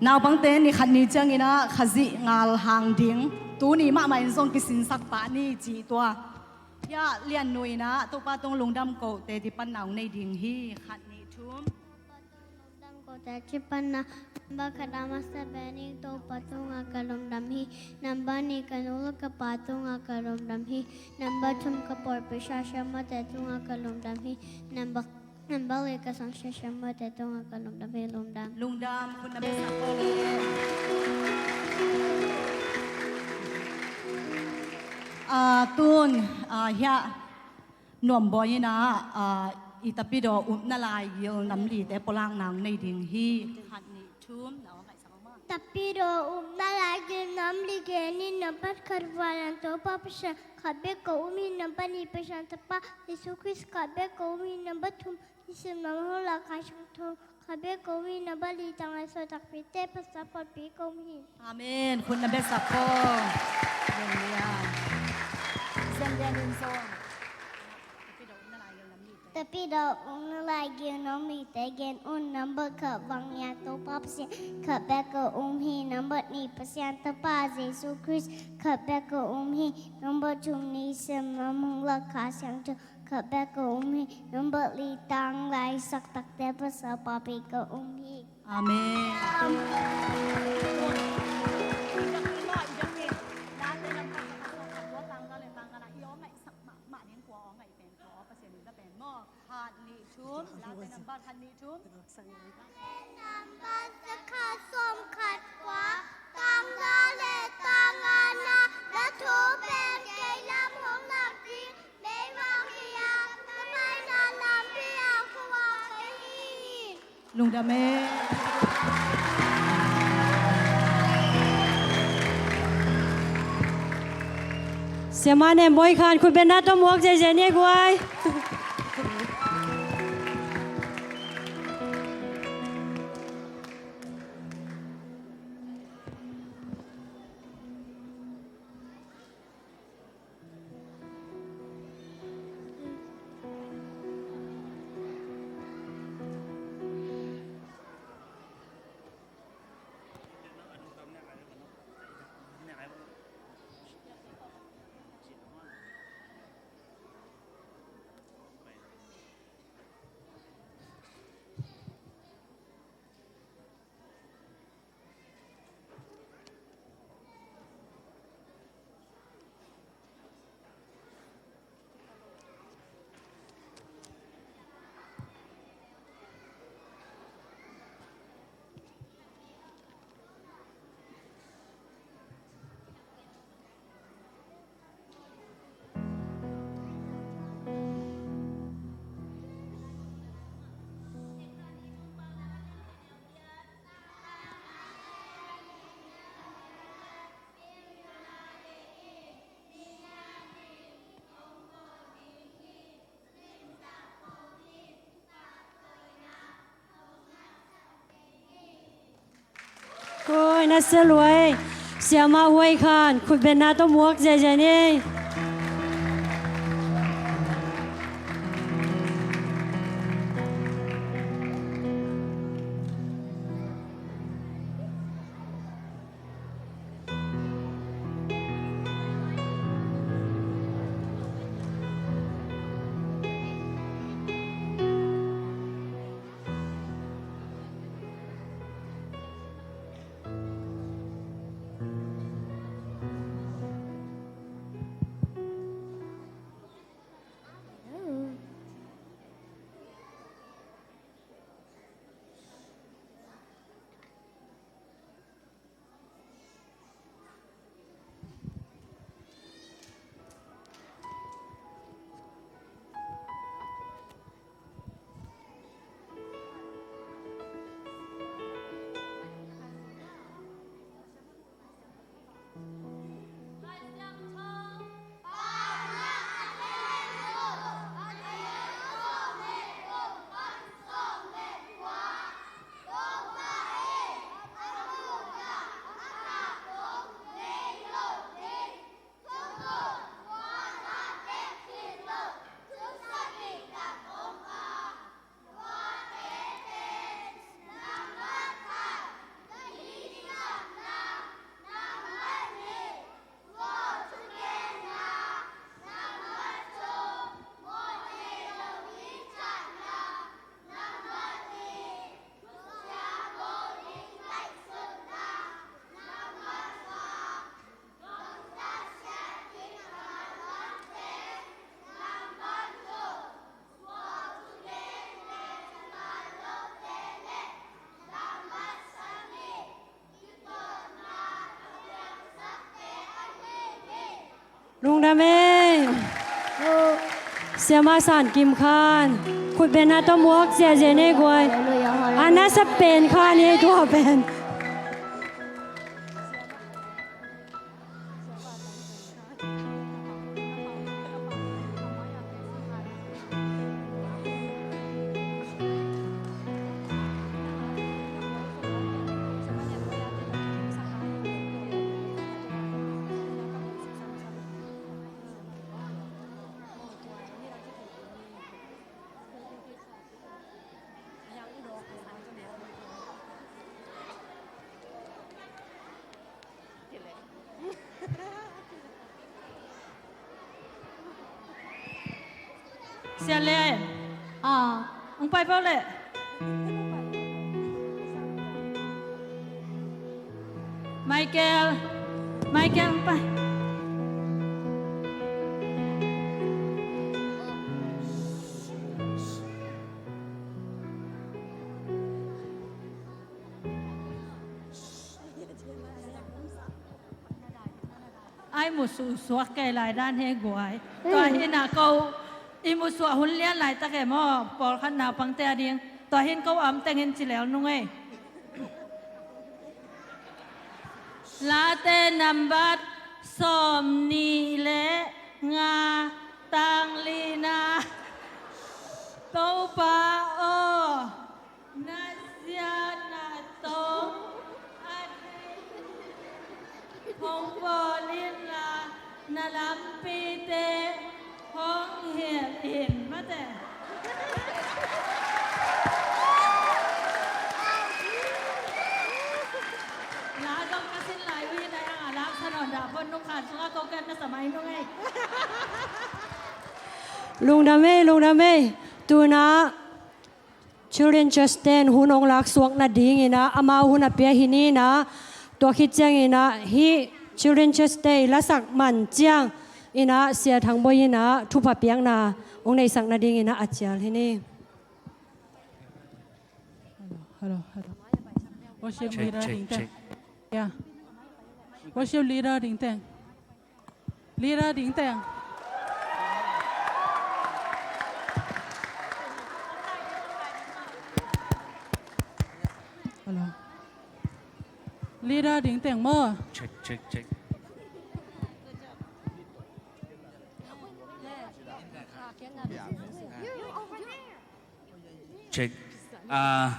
นาวบังเตนนี่ขันนี้จังอินะขจิงาลหางดิ้งตูนี่มาไม่ส่งกิสินสักปะนี่จีตัวยาเลียนหนุ่ยนะตัวป้าตรงลุงดำโกเตที่ปันหนาวในดิ้งฮีขันนี้ทุ่ม Lungdam ko tachi panna namba kadamasta bani to patunga kalumdam hi namba ni kanula ka patunga kalumdam hi namba chum ka por pishasha matatunga kalumdam hi namba le ka sangsha matatunga kalumdam hi lumdam ลุงดำคุณนเบสักโอตุนเฮียหน่วมบอยนะอีตาปิโดอุบนาลายยิลน้ำลีแต่ปลางนางในดิ่งฮีขันนี้ทุ่มแล้วใครสักมา Tapi do umna lagi nam ligeni nampak kerwalan to pa pesha kabe ko umi nampak ni pesha tepa Yesus Kristus kabe ko umi nampak tum isim nama la kasih to kabe ko umi nampak li tangan so tak pite pasal pi ko umi อาเมนคุณนเบสักโอเยี่ยมเลยเซนเดนินโซน Tapi do umna lagi nam ligeni un nampak kebang ya to pa pesha kabe ko umi nampak ni pesha tepa Yesus Kristus kabe ko umi nampak tum ni isim nama la kasih to kabe ko umi nampak li tangan sak tak te pasal pi ko umi อาเมนลุงดาเม เสียมาแหนมบอยคานขุดเบนาโตหมวกเจเจเนี่ยกวย โอ้ยน่าเสียรวยเสียมาไว้คานขุดเป็นนาต้มหมวกใจใจนี่ ลุงดาเมเสียมาสานกิมคานคุณเป็นนาตมวกเสียเจเนกวยอันนั้นสเปนค่ะนี่ตัวเป็น เสียเลยมึงไปเปล่าเลยไมเคิลมึงไปไอ้หมุสุสวกไก่หลายด้านให้กวยตัวเห็นน่ะเขาอีมุสวหุ่นเลี้ยนหลายตะแก่หม้อปอลขันหนาวปังเตียดิงตัวเห็นเขาอำแต่งเงินสิแล้วนุ่งเอ้ลาเตนัมบัดสมนีเลงาตังลีนาโตปาโอนาเซียนาโตอันพงบอลินลานาลัมปีเตห้องเหียดเห็นมาแต่ลาดองกระสินหลายวีในอาลักษณะดาบนนุขาดสุขโกกันในสมัยนู้นไงลุงดาเมตัวนะ children just stand หุ่นองลักสวกนาดีงี้นะอามาหุ่นเปียหินี่นะตัวคิดเจียงงี้นะฮี children just stay ละสักมันเจียงอินะเสียทางบอยนะทุบเปียงนะองในสังนาดีอินะอาจารย์ที่นี่ Hello. Worship leader Ding Tang. Yeah. Worship leader Ding Tang. Leader Ding Tang. Hello. Leader Ding Tang more. Check. Check.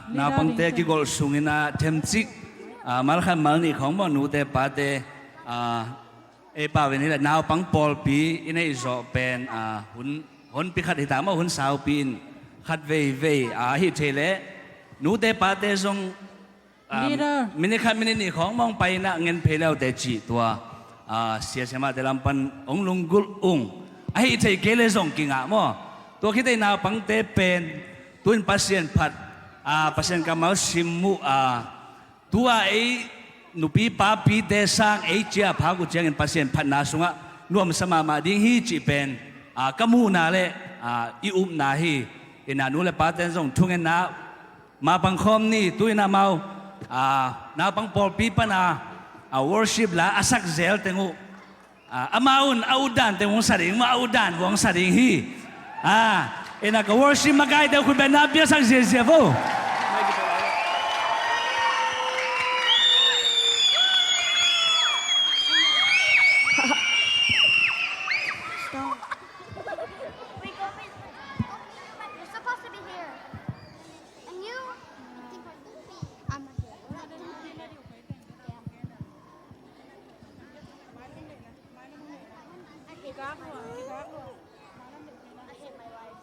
Nào bằng tê cái gọi sung ina thêm chích mal khai mal ni không bao nụ tê pa tê pa về này là nào bằng Paul pi ina iso pen hun pi khát hitam hun sao pin khát về hi thế lẽ nụ tê pa tê song mình khát mình ni không mong bay na ngân phe leo tê chỉ tua xia xia mà tê làm pan ông lung gul hi thế cái lẽ song kinh à mo tua khi tê nào bằng tê pen tuin pasien phat pasien kamau simu tua ai nupi pa pi te sang ai chia pha ku chang pasien phat na sunga nuam sama ma ding hi chi pen kamu na le i na hi ina nu le pa ten song thungen na ma pang khom ni tuina mau na pang pol pi pa na worship la asak zel tengu amaun audan tengong saring ma audan wong saring hi ina ka worship magai daw kun na bia sang zia vo You're supposed to be here. And you? I'm not here. I hate my life.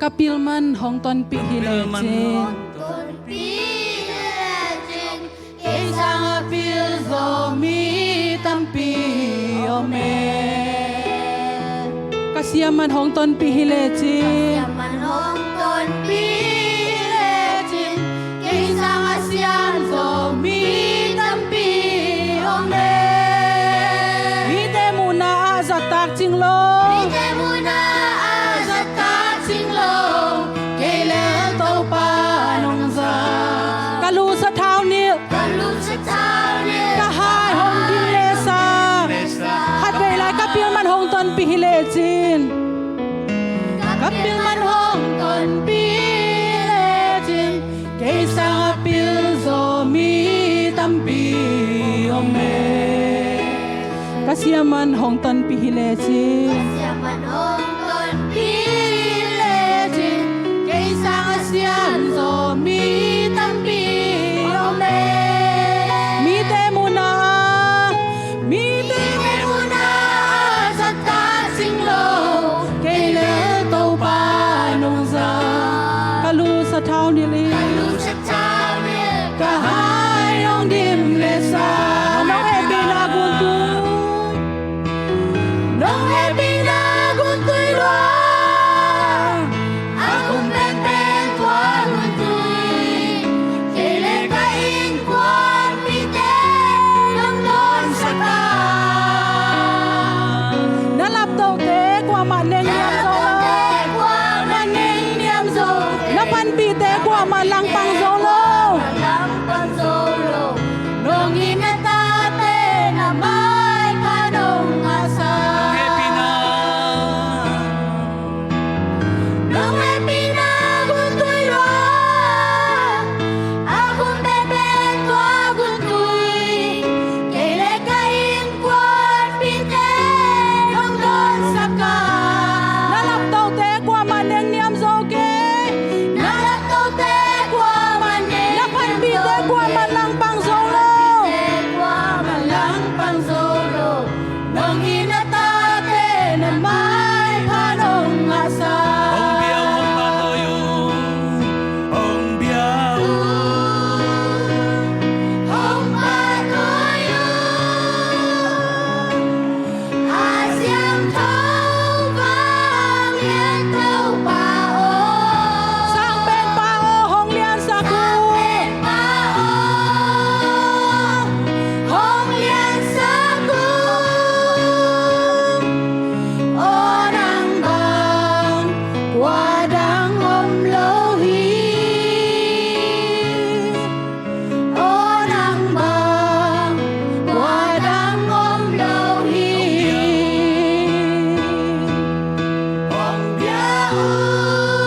kapil man hong ton pi hi le chin Isang apil zo mi tampi ome kasiaman hong ton pi hi le chin Isang asyan zo mi tampi ome mi te muna za tak ching lo kalu sa thao ni ka hai hong din le sa hat ve lai kapil man hong ton pi hi le chin kapil man hong ton pi le chin ke sang apil zo mi tampi ome kasiaman hong ton pi hi le chin Ke isang asyan zo mi tampi ome mi te muna sa tasing lo kay le to pa nung za kalu sa thao ni li sa tao ni ka hai hong dim le sa no e binagun tu nong e binagun tuy lo akong ben tua gun tuy kay le kain kwan pite nong don sa ta nalap tau te kwa ma neng yam zo na pan pi te kwa ma lang pang zo lo Nong inatate na may kanong asa Nong e pinaguntoy lo Akong beben ko aguntoy Kaile kain kwan pite Nong don sa ka nalap tau te kwa ma neng yam zo ke Nalataw te kwa mani na pan pi te kwa ma lang pang zo lo Malang pang solo Nong inatate na may panong asa Hong patoyo Asyang tao bang yan tao pao sang pen pa o hong lian sa ku Hong lian sa ku Orang bang Wadang om lohi Orang bang Wadang om lohi Hong biyaon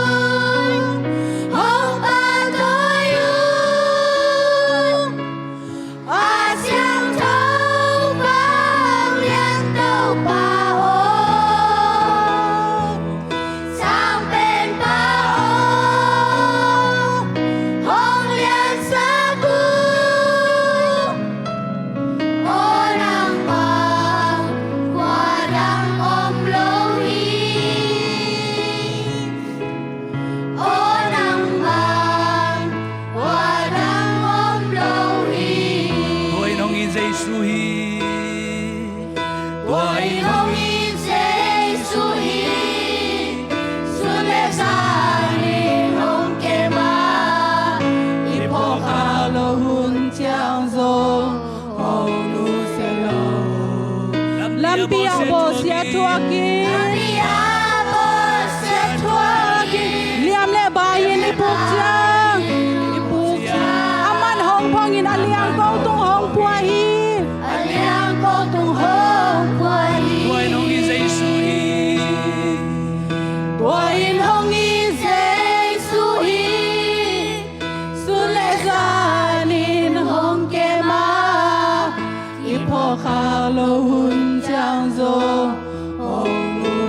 Hong patoyon Asyang tao bang lian tao pao Sang pen pao Hong lian sa ku Orang bang Wadang om lohi Orang bang Wadang om lohi Tuay nong inzay suhi Tuay nong inzay suhi Sulesani nong kema Ipo lo hun chiang zo hong nu se lo lam pi a bo sia thua ki liam le ba yin ipuk chang aman hong phong in aliang ko tung hong pua hi Aliang ko tung hong puai Tuay nong inzay suhi tuai hong i Zay suhi sule zanin hong ke ma ipo kha lo hun chiang zo hong nu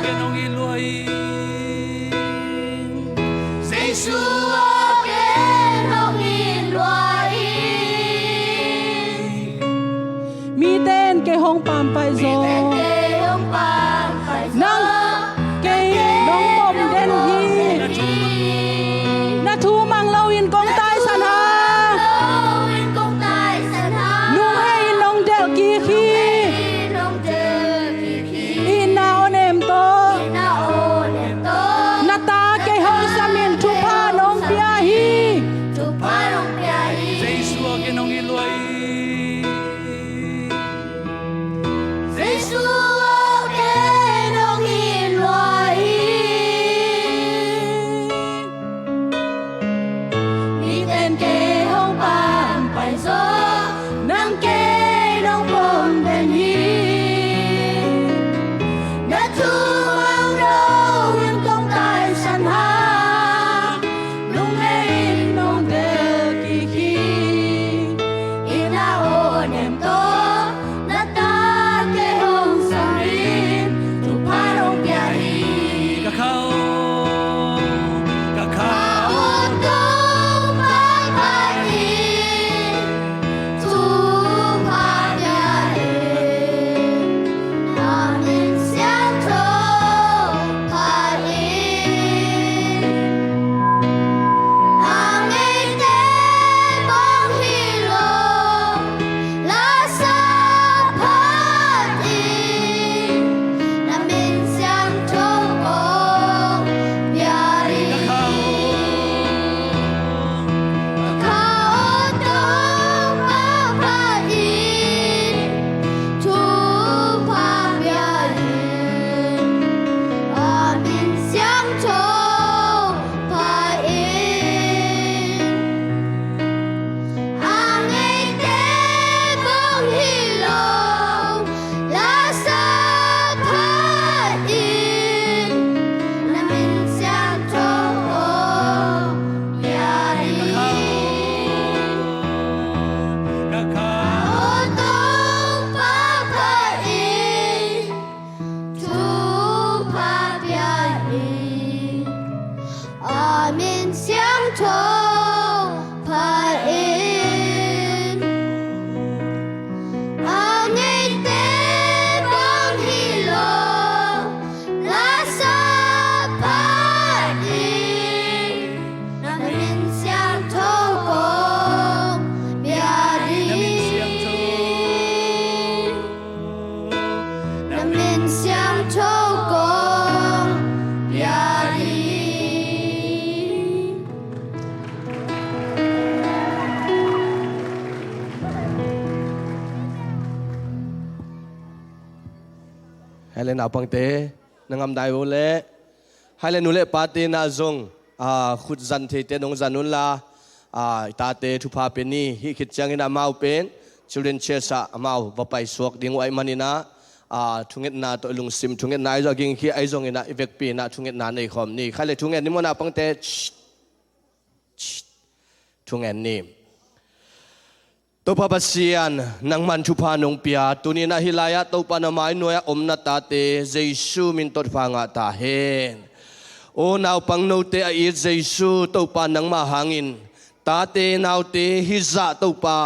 cái nong in loài Giêsu cái nong in loài mi tên cái hong pam phải rồi nang cái nong bom đen hi na thu mang lâu in công tai san ha nung hay nong del kia khi in na on em to na ta cái hong samin thu pa nong pia hi Giêsu cái nong in loài Giêsu cái nong in loài mi tên cái hong pan phải gió nang cái nong bom đen hi đã thu mang đâu yên công tại sân ha lung lên nong đê kỳ khi in na ô niệm to na ta cái hong samin tu pa nong bia hi kakao ô tô pa pa hi tu pa bia hi amen xiang trâu pa hi amen tế bông hi lô la sa pa hi amen xiang trâu bông bia hi Khao tô pa pa hi tu pa bia hi amen xiang trâu pa hi Amen tế bông hi lô la sa pa hi amen xiang trâu bông bia hi ô tô pa pa hi tu pa bia hi amen xiang trâu pa hi amen tế bông hi lô la sa pa hi amen xiang trâu bông bia hi amen xiang trâu bông bia hi hai lên nào bằng tế nâng âm đại vô lệ hai lên nụ lệ ba tế na zong khut dân thế tế nông dân nôn la ta tế thu pa penny hi khit chang ina mau pen children chesa mau va pai suak ding wai manina thunget na to lung sim thunget na zo ging hi ai zong ina evek pi na thunget na nei khom ni khai le thunget ni mona pang te thunget ni to pa pasian nang man thu pa nong pia tunina hilaya to pa na mai noya omna ta te jesu min tot pa nga ta hen o naw pang no te ai jesu to pa nang ma hangin ta te naw te hiza to pa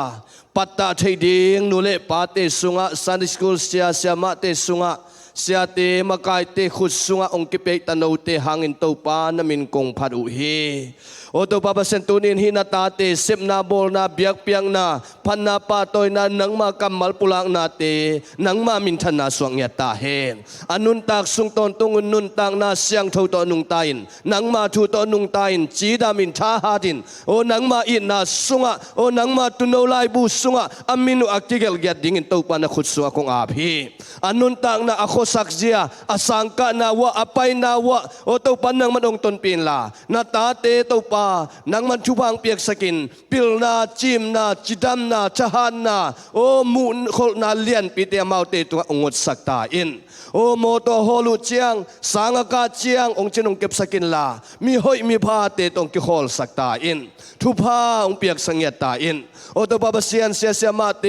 patta thei ding nu le pa te sunga Sunday school sia ma te sunga sia te makai te khut sunga ong ki pe ta no te hangin to pa na min kong phat u hi o to pa pasen tunin hi na ta te sep na bol na biak piang na phan na pa toy na nang ma kamal pulang na te nang ma min than na suang ya ta hen anun tak sung ton tung nun tang na siang tho to nung tain nang ma thu to nung tain chi da min tha ha din o nang ma in na sunga o nang ma tu no lai bu sunga aminu aktigel get ding in to pa na khut suwa kong ap hi anun tang na akho sakzia asangka na wa apai na wa o to pa nang madong ton pin la na ta te to pa nang man chupang piak sakin pil na chim na chidam na chahan na o mun khol na lian pi te mau te tu ongot sakta in โอโมโตโฮลุเจียงสังกาเจียงองค์จินองเก็บสกินลามีหอยมีพาเตตองกิโฮลสักตาอินทุพาองเปียกสังเกตตาอินโอโตปาเซียนเสียเสียมาเต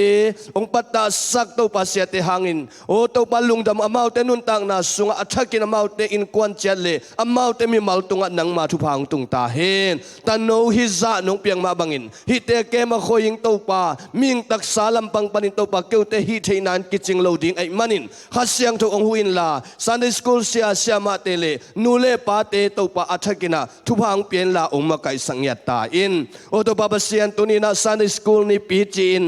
องปัตตาสักโตปาเสียเตหางินโอโตปาลุงดำอมาเตนุนตังนาสุงอัฐกินอมาเตอินควันเจเลอมาเตมีมาลตุงนังมาทุพาองตุงตาเฮนตันโนฮิซาน้องเปียงมาบังอินฮิเตเกมาโคยิงโตปามิงตักสาลัมปังปันินโตปาเกวเตฮิเทนันกิจิงโลดิงไอมันินขัดเสียงทุกองหุอินลาซันเดย์สคูลเสียเสียมาเตเลนูเลปาเตโตปาอัฐกินะทุพาองเปียนลาองมาไกสังเกตตาอินโอโตปาเซียนตุนีนาซันเดย์สคูลนี่ปีจีน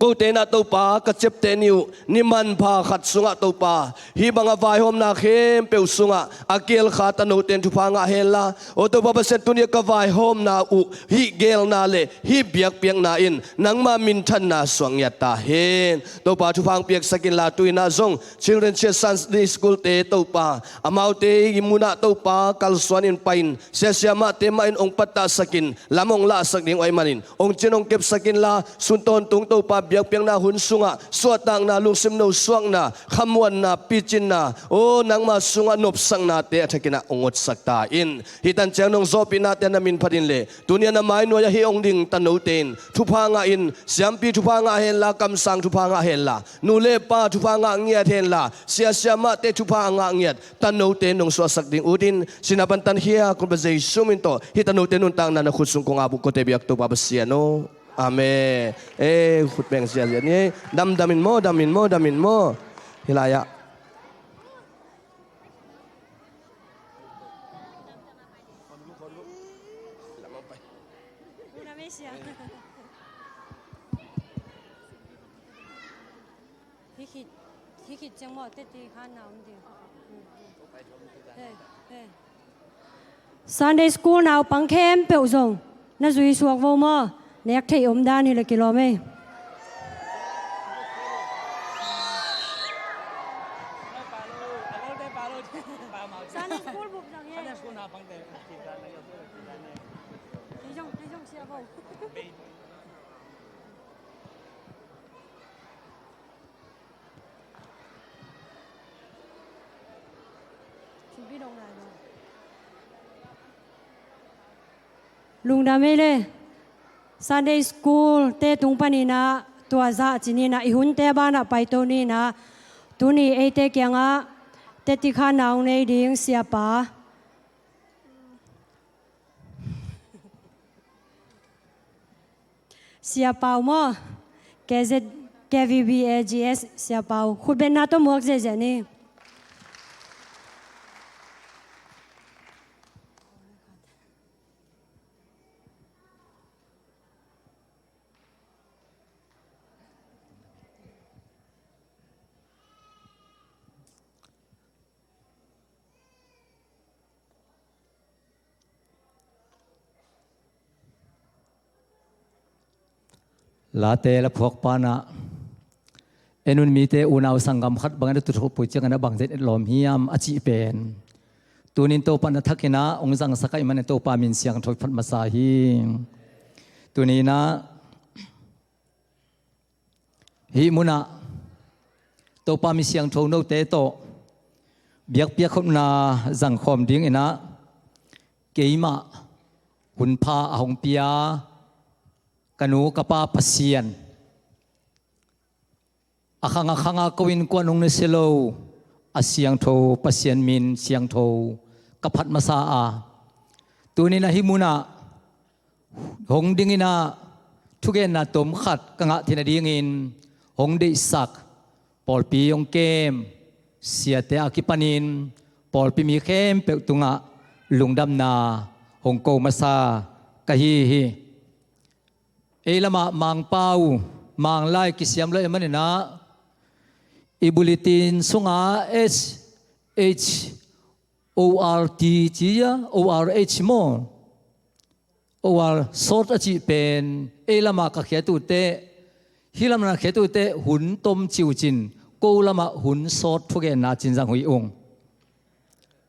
กูเตนะตัวปากระเจ็บเตนิวนิมันพาขัดสุงะตัวปาฮีบังอวายหอมนาเข้มเปียวสุงะอาเกลขาตันโนเตนทุพางะเฮลาโอตัวปาเซตุนีกวายหอมนาอุฮีเกลนาเลฮีเบียกเปียงนาอินนังมามินทันนาสวงยตาเฮนตัวปาทุพางเปียกสกินลาตุยนาซง Children Sunday School เตตัวปาอามาวเตยิมุนาตัวปากัลสวานินไปน์เสียเสียมาเตมาอินองปัตตาสกินลามองลาสกินไอมานินองเจนองเก็บสกินลาสุนตนตุงตัวปาเบียกเปียงนาหุนสุงะสวดตังนาลุงซิมโนสวงนาขมวนนาปิจินนาโอ้นังมาสุงะนบสังนาเตอะทกินะองดสักตาอินฮิตันเจนองโซปินาเตนามินพดินเลตุเนียนาไมโนยะฮิองดิงตันโนเตนทุพางะอินเสียมปีทุพางะเฮนลากำสังทุพางะเฮนลานูเลปาทุพางะเงียเฮนลาเสียเสียมาเตทุพางะเงียตันโนเตนองสวสักดิงอุดินสินาปันตันเฮียคุณเบเซซุมินโตฮิตันโนเตนุนตังนานะขุดสุงกงอาบุโกเตบิยักตุปาบเสียโนAmen. Khut beng sia sia ni damin mo hilaya. Hikit jang mo te ti khan na um di. Sunday school nào bằng khem biểu rồng na duy suộc vô mơ nét thấy ốm đa như là kilo mê Sunday school bục rằng nghe Sunday school nào bằng khem thấy rong xe vô chuẩn bị đông lại rồi Lungdam le Sunday school te tung panina tua za chinina I HUNTE bana paito ni na tuni ate kyanga te ti kha naung nei ding siapa siapa mo KZ KVBAGS siapa khut ben na to muak je je ni lạ tê là phước pa na enun mi tê unau sangam khat bangan tu thop pu changa bang zet lom hiam achi pen tunin to pan thakina ongjang sakai man to pa min siang thoi phat masa hi tunina hi muna to pa mi siang tho no te to biak piak khom na jang khom ding ina keima hun pha ahong pia kanu kapa pasien akhanga kawin kwanong ne selo asyang tho pasien min siang tho kaphat masa a tunina himuna hong dingina thugen na tom khat kanga thina dingin hong de sak polpi yong kem siate akipanin polpi mi khem pe tunga lungdam na hong ko masa kahi hi Elama mang pau mang lai kisiam lai manina ibulitin sunga SHORT chia ORH mo OR sort achi pen elama ka khatu te hilamna khatu te hun tom chiu chin ko lama hun sort thuge na chin jang hui ong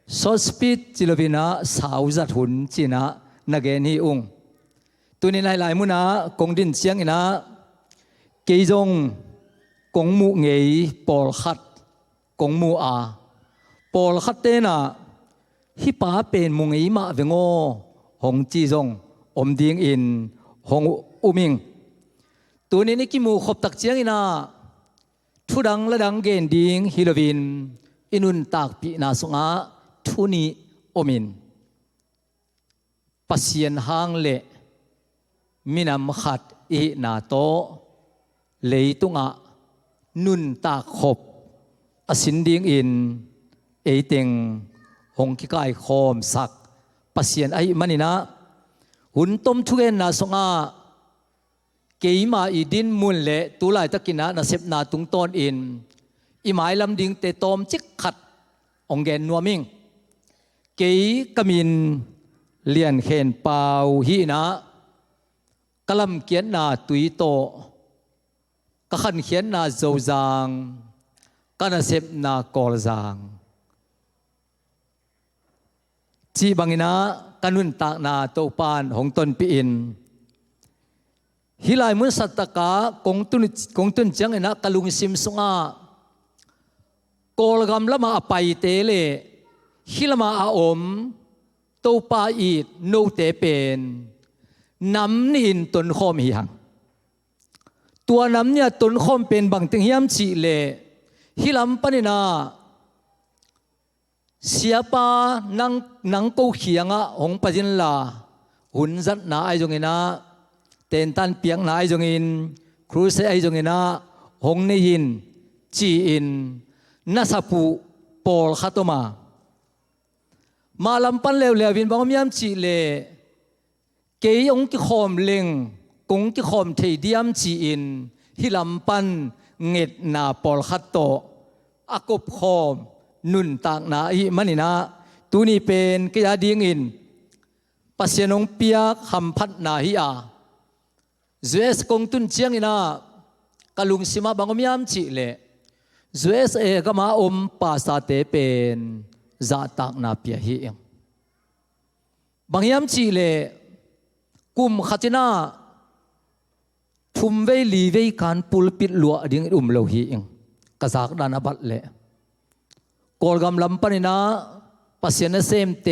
short speed chilovina sauzat hun china nagen hi ong tunin lai muna kong din siang ina keijong kong mu ngei pol khat กงมูอาปอลขัดเตนะฮิปาเป็นมุงอีมาเวงโอหงจีจงอมดิงอินหงอุมิงตัวนี้นี่กิมูขบตักเจียงอินาทุดังละดังเกนดิงฮิโลวินอินุนตากปีนาสุงาทุนีอมินปัสยันหางเละมินามขัดอีนาโตเลยตุงะนุนตากขบอสินดิงอินเอเต็งหงกิกายคอมสักปัสยันไอมันนี่นะหุ่นต้มทุเกนนาสุงาเกยมาอีดินมุนเละตุลายตะกินะนาเสพนาตุงตอนอินอีหมายลำดิงเตตอมจิกขัดองเกนนัวมิงเกยกมินเลียนเขนเปาฮีนะกะลำเกียนนาตุยโตกะขันเขียนนาโจจางกะนาเสพนากอลจางจีบังอินะกันุนตากนาโตปานหงตนปีอินฮิลายมุนสัตตกากงตุนจังอินะกะลุงซิมสุงากอลกำละมาไปเตเลฮิลมาอาอมโตปาอีดโนเตเป็นน้ำนินตนคอมหิหังตัวน้ำเนี่ยตนคอมเป็นบางติงยามจีเลฮิลำปนินาเสียปานังกูเขียงหงปะจินลาหุ่นจัดนาไอจงอินะเต็นตันเปียงนาไอจงอินครูเซไอจงอินะหงนิยินจีอินนาซาปูปอลขัตมาลำปันเลววินบางมียามจีเลเกยองกิคอมเล็งกงกิคอมเทดิยามจีอินฮิลำปันเงดนาปอลขัตโตอากบคอมนุนตากนาอีมันนี่นะตัวนี้เป็นกิยาดิงอินปัสยนงเปียกคำพัดนาฮิอาเจสกงตุนเจียงอินะกะลุงสิมาบางมียามจีเลเจสเอกมาอมปาสาเตเป็นจะตากนาเปียฮีเองบางยามจีเลกุมขัดนาทุมเวลีเวการปุลปิดลัวดิ่งโลฮีเองกษักดานาบัตเลกอลกำลำปนินะปัสยนเซมเต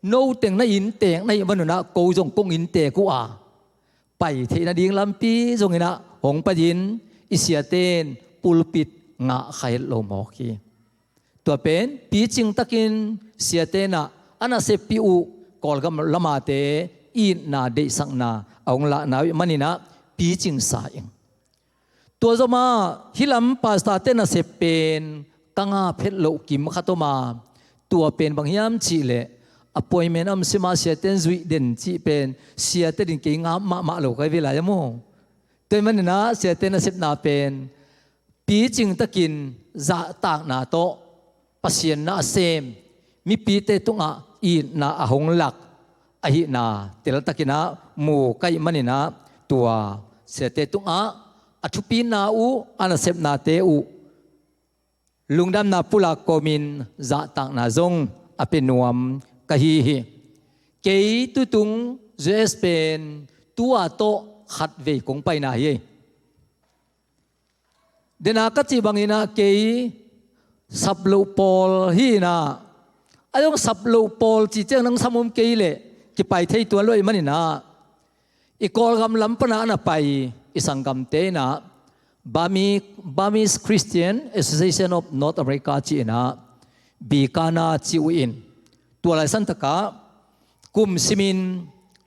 โนเต็งในอินเต็งในวันนั้นกูจงกงอินเตกูอาไปเทนดิ่งลำปีจงอินะหงปะยินอิเสียเตนปุลปิดงะไขโลมอกีตัวเป็นปีจิงตะกินเสียเตนะอันนั้นเสปิอุกอลกำละมาเตอีนาเดสังนาองละนาวิมันนี่นะปีจิงสายตัวจะมาฮิลัมปาสตาเตนะเสเป็นกังอาเพชรโลกิมขัตมาตัวเป็นบางยามจีเลอพอยเมนอัมซิมาเสียเตนจุยเด่นจีเป็นเสียเตนกิงามาโลกไอเวลายโมตัวมันนี่นะเสียเตนะเสพนาเป็นปีจิงตะกินจะตากนาโตปัสยันนาเซมมีปีเตตุงะอีนาหงหลักอหินาเตลตะกินะหมู่ไกมันนี่นะตัวเสเตตุงะอัทุปีนาอูอันเสพนาเตอูลุงดำนาปุลาโกมินจะตากนาจงอเปนวมกะฮีเกยตุตุงเจสเป็นตัวโตขัดเวกงไปนาเยเดนากัจจิบังอินะเกยสับลูปอลฮีนาไอ้ต้องสับลูปอลจีเจ้านังสมุมเกยเลที่ไปที่ตัวลอยมันนี่นะอีกอลกำลำปนาไปอีสังกัมเตนะBurmese Christian Association of North America จีนะบีกานาจีวินตัวลายสันตะกะกุมซิมิน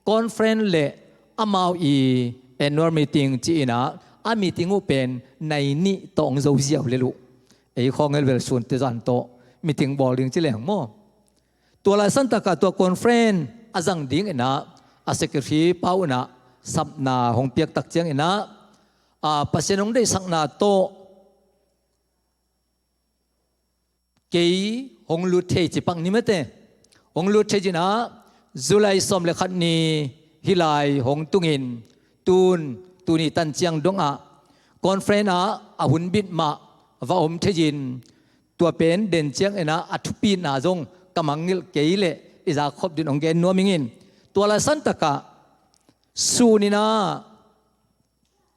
คอนเฟรนเลอามาวอีแอนนวลมีติ้งจีนะอามีติ้งอุเป็นในนี้ตองโจเซียวเลยลูกไอ้ของเอลเวลส่วนเตจันโตมีติ้งบอลลิงจีเหลงโมตัวลายสันตะกะตัวคอนเฟรนอาจังดิ้งนะอาเซกรีเป้านะสับนาหงเปียกตักเจียงนะปัสยนงได้สักนาโตเกยหงลุดเทจิปังนิมเตหงลุดเทจินะจุลัยสมเลขัดนีฮิลายหงตุงินตูนีตันเจียงดงคอนเฟรนอาหุนบิดมาว่าอมเทจินตัวเป็นเด่นเจียงนะอัทุปีนาจงกำมังเงลเกยเลอิจาคบดินองเกนนัวมิงินตัวละสันตะกะสูนินา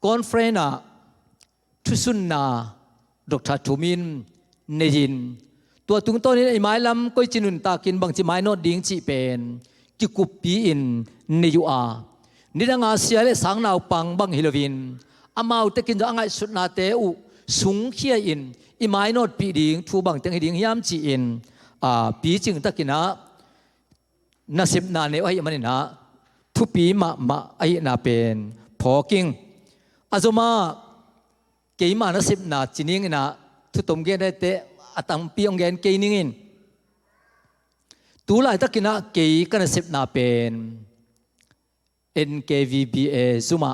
คอนเฟรนทุสุนนาดรทูมิน ในยินตัวตุงต้นนี้ไอ้ไม้ลำก็จินุนตากินบางจีไม้โนดดิ้งจีเป็นกิกุปปีอินในยูอานี่ดังอาเซียเลสังนาวปังบางฮิลวินอามาอุตกินจะอ่างสุดนาเตอุสุงเขียอินไอ้ไม้โนดปีดิ้งทูบางตังฮิดิ้งยามจีอินปีจึงตะกินะนาสิบนาเนวไอ้มันนะทุปีมาไอ้นาเป็นพอกิงอาจมาเกี่ยมานาสิบนาจีนิงนะทุตมเกได้เตะอัตังปีองเกนเกี่ยนิงินตัวหลายตะกินะเกี่ยกันนาสิบนาเป็น NKVBA ซุมา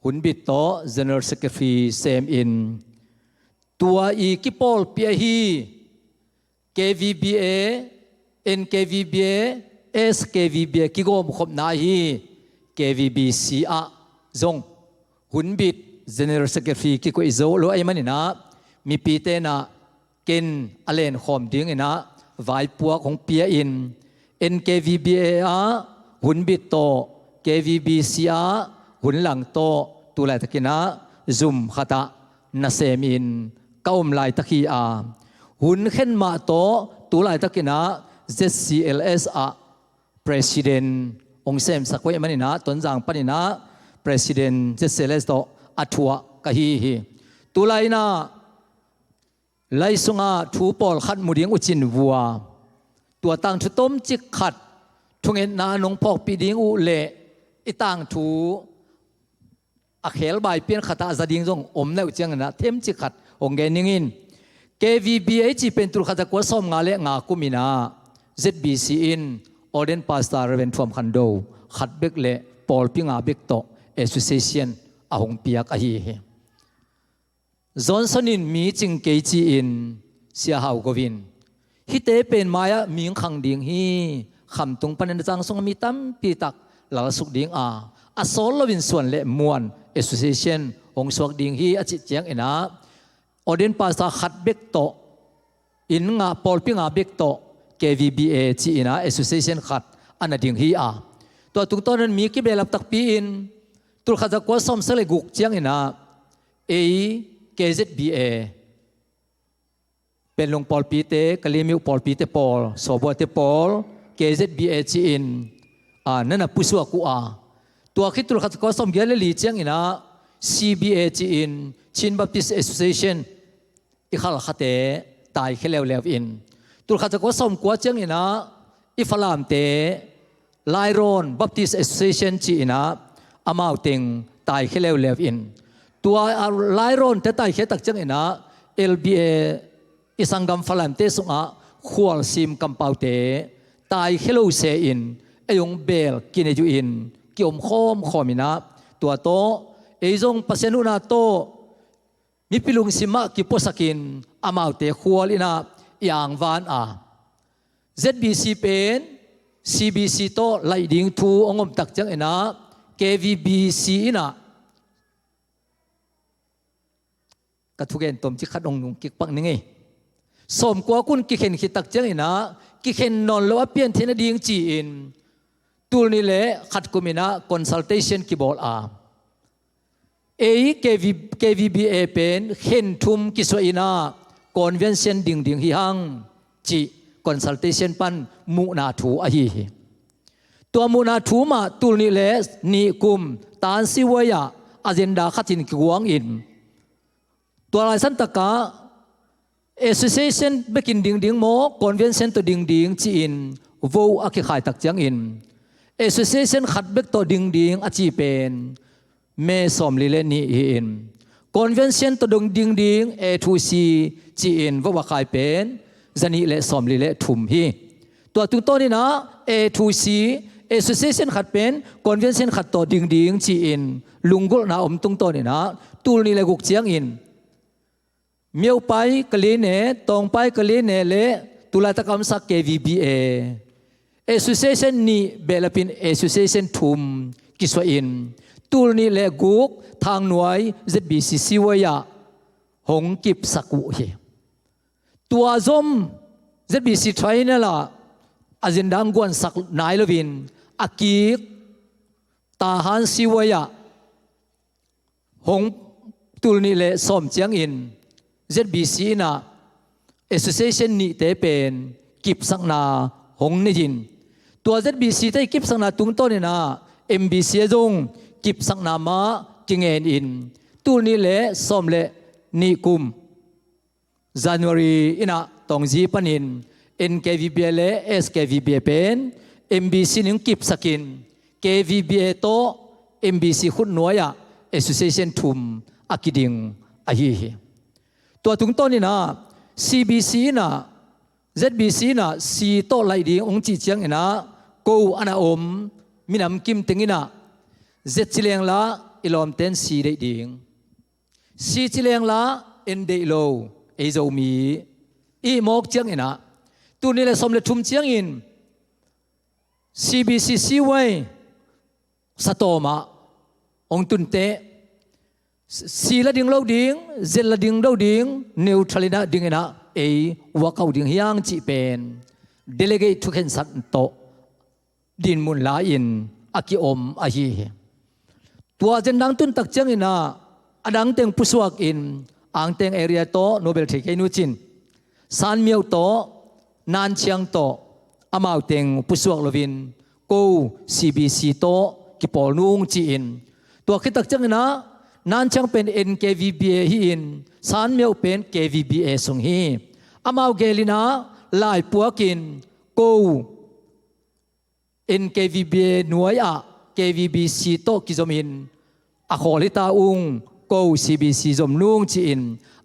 หุ่นบิดโต General Secretary เซมอินตัวอีกิปอลเปียฮี KVBA NKVBA SKVBA กิโกมขบนาฮี KVBC อะจงหุ่นบิด General Secretary กิโกอิโซโลไอมันนี่นะมีปีเตนะเกนอเลนขอมดิ้งนะไว้ปัวของเปียอิน NKVBA อะหุ่นบิดโต KVBC อะหุ่นหลังโตตัวไหลตะกินะซุมขตะนาเซมินก้มไหลตะคีอาหุ่นเข็นมาโตตัวไหลตะกินะ ZCLS อะ President องเซมสักไว้มันนี่นะต้นจางปนินะ President ZCLS โตอัฐวะกะฮีตัวไหลนะไลสุงาทูปอลขัดมุดิงอุจินวัวตัวต่างทุต้มจิกขัดทุงเอ็นนานงพอกปีดิงอุเละอีต่างทูอาเขลใบเปียนขัดอาซาดิงจงอมในอุจังนะเทมจิกขัดองเกนิงิน KVBA จีเป็นตัวขัดกวาสอมงาเละงาคุมินา ZBC อินออเดนพาสตาร์เรเวนฟอมคันโดขัดเบกเละปอลปิงอาเบกโต Association อาหงเปียกอาฮีจอนสันินมีจิงเกจีอินเสียหาวกวินฮิเตเป็นมายะมิงขังดิงฮีคำตรงปันจังสงมีตั้มปีตักหลักสุกดิงอาโซลวินส่วนเละมวน Association องสวกดิงฮีอจิตเจียงอินะออเดนภาษาขัดเบกโตอินงาปอลปิงอาเบกโต KVBA จีอินะ Association ขัดอันนั้นดิงฮีตัวตุกต้นนั้นมีกิเบลับตักปีอินตัวขัดกวาสอมเสลกุกเจียงอินะKZBA เป็นลงปอลปีเตกลิมิวปอลปีเตปอลสอบเตปอล KZBA จีอินนั่นน่ะผู้สวกุตัวคิดตัวขัดก็สมเกียรติลีเจียงอินะ CBA จีอินชินบัพติสต์แอสโซเชชันอีขลักขัดเตตายแค่เลวอินตัวขัดก็สมกว่าเจียงอินะอีฟลามเตไลรอนบัพติสต์แอสโซเชชันจีอินะอามาติงตายแค่เลวอินตัวไลรอนแต่ตายแค่ตักจังเองนะ LBA อิสังกัมฟลัมเตสุงะขวลซิมกัมเปาเตตายแค่ลูเซอินไอยงเบลกินอยู่อินกิอมขอมินะตัวโตไอจงปัสยานุนาโตมีพิลุงสิมะกิปสกินอามาเตขวลินะอย่างวานZBC เป็น CBC โตไลดิ้งทูองมตักจังเองนะ KVBC นะกทุกเอนตมจิขัดองนุงกิกปังนี่ไงสมกว่าคุณกิเข็นขิตักเจ้าอินะกิเข็นนอนแล้วเปลี่ยนเทนดีงจีอินตูนี่แหละขัดกุมินะคอนซัลเทชันกิบอลKVBA เป็นเข็นทุมกิสวอินะคอนเวนชั่นดิ่งฮิฮังจีคอนซัลเทชันปันมุนาทูอาฮีตัวมุนาทูมาตูนี่แหละนิกุมตานซิวายาอเจนดาขัดินกิวงอินตัวลายสันตกา Association เบกินดิ่งโม Convention ตัวดิ่งจีอินโวอาคิขายตักจังอิน Association ขัดเบกตัวดิ่งอาจีเป็นเมสอมลิเลนีอิน Convention ตัวดิ่งA2C จีอินว่าขายเป็นจันิเลสอมลิเลทุมฮีตัวตุงต้นนี่นะ A2C Association ขัดเป็น Convention ขัดตัวดิ่งจีอินลุงกุลนาอมตุงต้นนี่นะตูนี่เลยกุกเจียงอินเมียวไปกลีเนตองไปกลีเนเลตุลาตะกำสัก KVBA Association นี่เบลปิน Association ทุมกิสวอินตูนี่เลกุกทางหน่วย ZBC ซิวายาหงกิบสักุเฮตัวจอม ZBC ไทยนั่นล่ะอาจินดังกวนสักนายลวินอากิกตาฮันซิวายาหงตูนี่เลสอมเจียงอินZBC นะ association นี่เตเป็นกิบสักนาหงนี่ยินตัว ZBC ได้กิบสักนาตุงต้นนี่นะ MBC จงกิบสักนามาจิงเงินอินตัวนี้เละสมเละนี่กุม January อินะตองจีปันิน NKVBA เละ SKVBA เป็น MBC นึงกิบสักิน KVBA โต MBC ขุนน้อยอะ Association ทุมอากิดิงอาฮีตัวตุงต้นนี่นะ CBC นะ ZBC นะสีโตไหลดิงองจีเจียงนะกูอันอมมินำกิมติงนะ Z จิเลงละอิลอมเต็นสีได้ดิงสีจิเลงละเอ็นเดโลเอโซมีอีมอกเจียงนะตัวนี้เลยสมเลยทุมเจียงอิน CBC สีไว้สตอมาองตุนเตสีละดิงเล่าดิงเจละดิงเล่าดิงนิวทรัลนะดิงนะว่าเขาดิงยังจีเป็นเดลิเกตทุกเห็นสัตโตดินมุนลาอินอากิอมอาฮีตัวเจนดังตุนตักเจียงอินะอดังเต็งพุสวกอินอ่างเต็งเอเรียโตโนเบลเทคนุจินซานเมียวโตนานเชียงโตอามาวเต็งพุสวกลวินกู CBC โตกิปอลนุงจีอินตัวคิดตักเจียงอินะนั่นช่างเป็น NKVBA ฮีอินสารเมียวเป็น KVBA สงฮีอามาวเกลินาลายปัวกินกู NKVBA หน่วยอะ KVBC โตกิจมินอะขอลิตาอุงกู CBC จมนุ่งจีอิน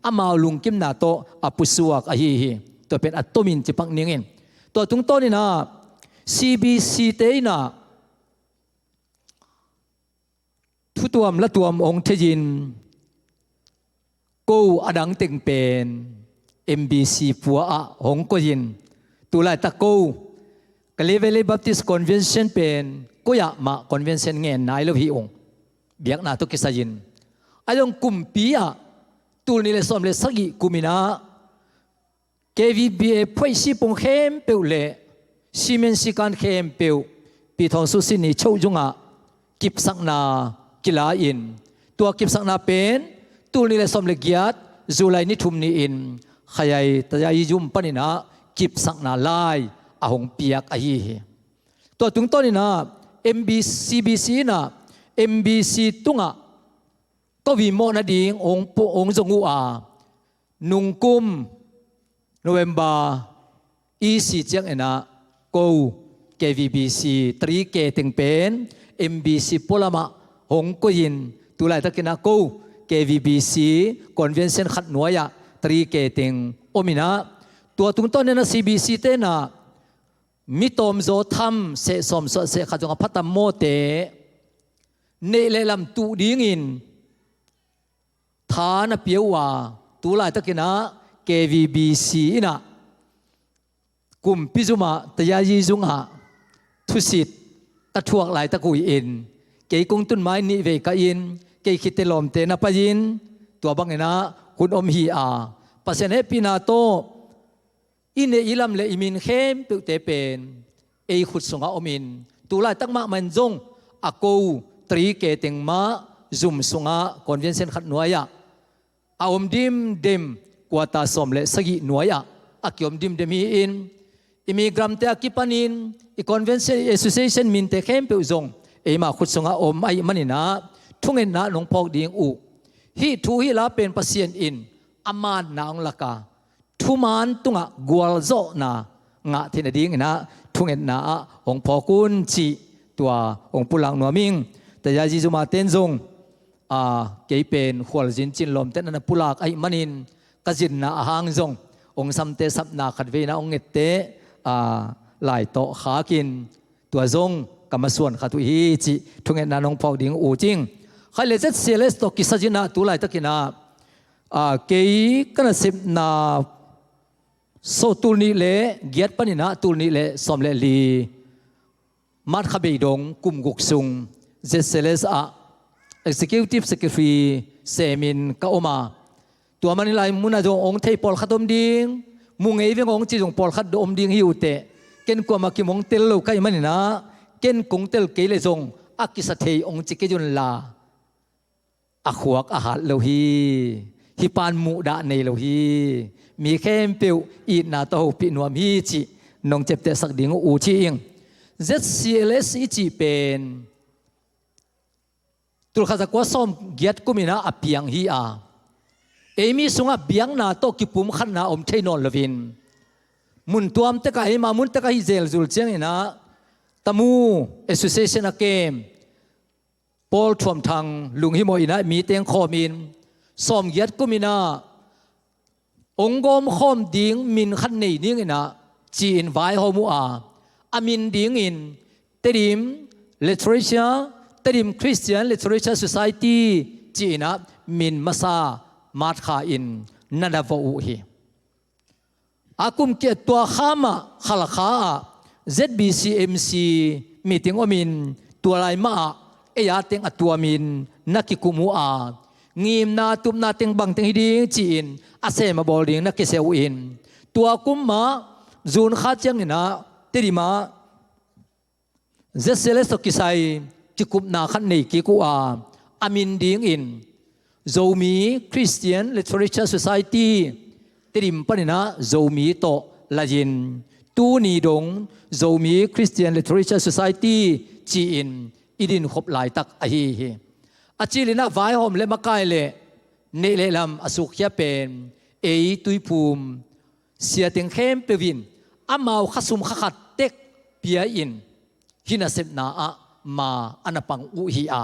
อามาวลุงกิมนาโตอปุสวกอะฮีตัวเป็นอัตโตมินจิปักนิงอินตัวตุงโตนี่นะ CBC เตยนะผู้ตัวมและตัวมองเทยินกูอดังเต็งเป็น MBC ปัวอะหงก็ยินตัวลายตะกูกะเลเวเลบัพติสคอนเวนชั่นเป็นกูอยากมาคอนเวนชั่นเงินนายลูกพี่องเบียกนาตุกิสยินไอ้ดงกุมปีอะตัวนี้เลยสมเลยสักกี่กุมินา KVBA พ่อยสิปงเข้มเปลเล่ซีเมนสิการเข้มเปลปีทองสุสินีโชว์จงอะกิบสักนากิลาอินตัวกิบสักนาเป็นตัวนี้เลยสมเลกียดจูไลนิทุมนีอินขยายตยายุมปนินะกิบสักนาลายอาหงเปียกอาฮีตัวตุงต้นนี่นะ CBC นะ MBC ตุงอ่ะก็วิโมนาดิงองจงูอานุงกุมโนเวมบาอีสีเจียงเอนะกู KVBC ตรีเกติงเป็น MBC พลมาหงก็ยินตุลายตะกินากู KVBC คอนเวนชั่นขัดหน่วยตรีเกติงโอมินะตัวตุงต้นเนี่ยนะ CBC เตนะมิตอมโจทำเสสมเสขจงพัตตโมเตเนเลลำตูดิ้งอินฐานเปียวว่าตุลายตะกินา KVBC นะกุมพิจุมาตยายีจุงหาทุสิตตะทวกหลายตะกุยอินเกยกงตุนไม้นิเวกอินเกยคิดเตลอมเตนะปะยินตัวบังเงินะคุณอมฮีอาปัสเนปินาโตอินเนอิลัมเลอิมินเข้มเปเตเป็นขุดสงอาอมินตุลายตักมามันจงอากูตรีเกติงมาจุมสงอาคอนเวนชั่นขัดหน่วยอาอมดิมเดมกวาตาสมเลสกิหน่วยอากิอมดิมเดมีอินอิมิกรัมเตอกิปันินอีคอนเวนชั่นแอสโซเชชันมินเตเข้มเปจงมาขุดสงอาอมไอมันนี่นะทุ่งเงินนะหลวงพ่อดีงอูฮีทูฮีลาเป็นปัสเซียนอินอามานนาองลักาทุมานตุงะกวลโซนางะที่นดีงนะทุ่งเงินนะองพ่อกุนจีตัวองปุลังนัวมิงแต่ยาจิจุมาเต้นจงเกยเป็นขวลจินจินลมเต้นนั้นปุลักไอมันนินกจินนะหางจงองสัมเตสับนาขัดเวนะองเงตเตหลายโตขากินตัวจงกรรมส่วนขัดตุฮีจิทุ่งเงินนะน้องพ่อดีงอูจิงใครเลเซตเซเลสโตกิสจินะตุลายตะกินะเกยกันสิบนาโซตุลนี้เละเกียรติปนินะตุลนี้เละสมเลลีมัดขบีดงกุมกุกซุงเจสเซเลสExecutive Secretary เซมินกาโอมาตัวมันลายมุนาจงองเทปอลขัดอมดิงมุงเอวิงองจีจงปอลขัดอมดิงฮิวเตเกนกว่ามากิมองเตลโลกายมันนะเกนกงเตลเกเลจงอากิสเทองจิเกจุนลาอาขวกอาหารโลฮีฮิปานมุดาเนโลฮี มีเข้มเปียวอีนาโตปีนวมฮีจินงเจ็บแต่สักดิ่งอูชีอิง ZCLS อีจีเป็นตุลข้าจะกว่าซ้อมเกียรติกุมินาอภิยังฮีอาเอมีสุงะเบียงนาโตกิปุ่มขันนาอมเทนอลลวินมุนตัวมเตกะเอมามุนเตกะฮิเซลจุลเจียงนะตามู Association อเกมปอลทวมทางลุงฮิโมอินะมีเตียงคอมินซ้อมเกียรติกุมินาองค์กรคอมดิ้งมินขันนี่ดิ้งนะจีนไวโฮมูอาอามินดิ้งอินเตดิม literature เตดิม Christian literature society จีนะมินมาซามาดขาอินนัดาวอูฮีอากุมเกตตัวข้ามาขลักขา ZBCMC มีติงอมินตัวลายมาเอียติงอตัวมินนักกิกุมูอางีมนาตุมนาติงบังติงฮิดิงจีนอาเซมาบอลดิงนักเกษตรอินตัวกุมมาจูนข้าจังนี่นะเตดิมาเจสเซเลสกิไซกิกุมนาขันนี่กิกูอามินดิงอินZomi Christian Literature Society ติริมปนินะ Zomi โตลาจินตูนีดง Zomi Christian Literature Society จีอินอิดินขบหลายตักอหีอาจิลินะไวหอมเลมากายเลเนเลลำอสุขยาเป็นเอตุยภูมิเสียติงเข้มเปวินอามาขสุมขขัดเต็กเปียอินหินาเซบนาอามาอันปังอุฮีอา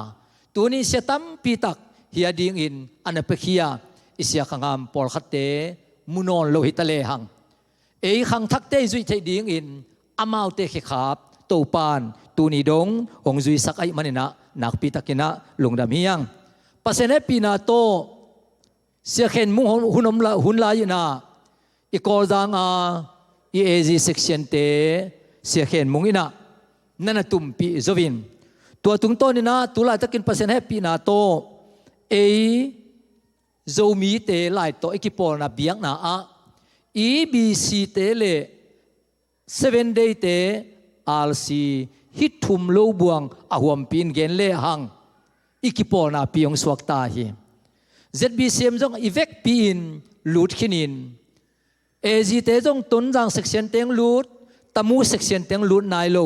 ตัวนี้เสียตั้มปีตักเฮียดิ้งอินอันเป็นเฮียอิสยาขังามปอลขัดเตมุนอนโลหิตเลหังขังทักเตจุยเทดิ้งอินอามาเตเขขาบตูปานตูนีดงองจุยสักไอมันนะนักปีตักินะลงดำเฮียงปัสเซเนปีนาโตเสียเข็นมุงหุนลายนะอีกอลดังEAZ section เตเสียเข็นมุงอินะนั่นตุมปีจวินตัวตุงโตนี่นะตุลาตะกินปัสเซเนปีนาโตโซมีเตไลตัวเอกิปอลนาเบียงนาEBC เตเล7 day เต RC ฮิตทุมโลบวงอาหวมปีนเกนเลหังเอกิปอลนาปียงสวกตาฮี ZBCM จงอีเวกปีนลูดขินินAZ เตจงตุนจัง section เตงลูดตามู section เตงลูดนายโล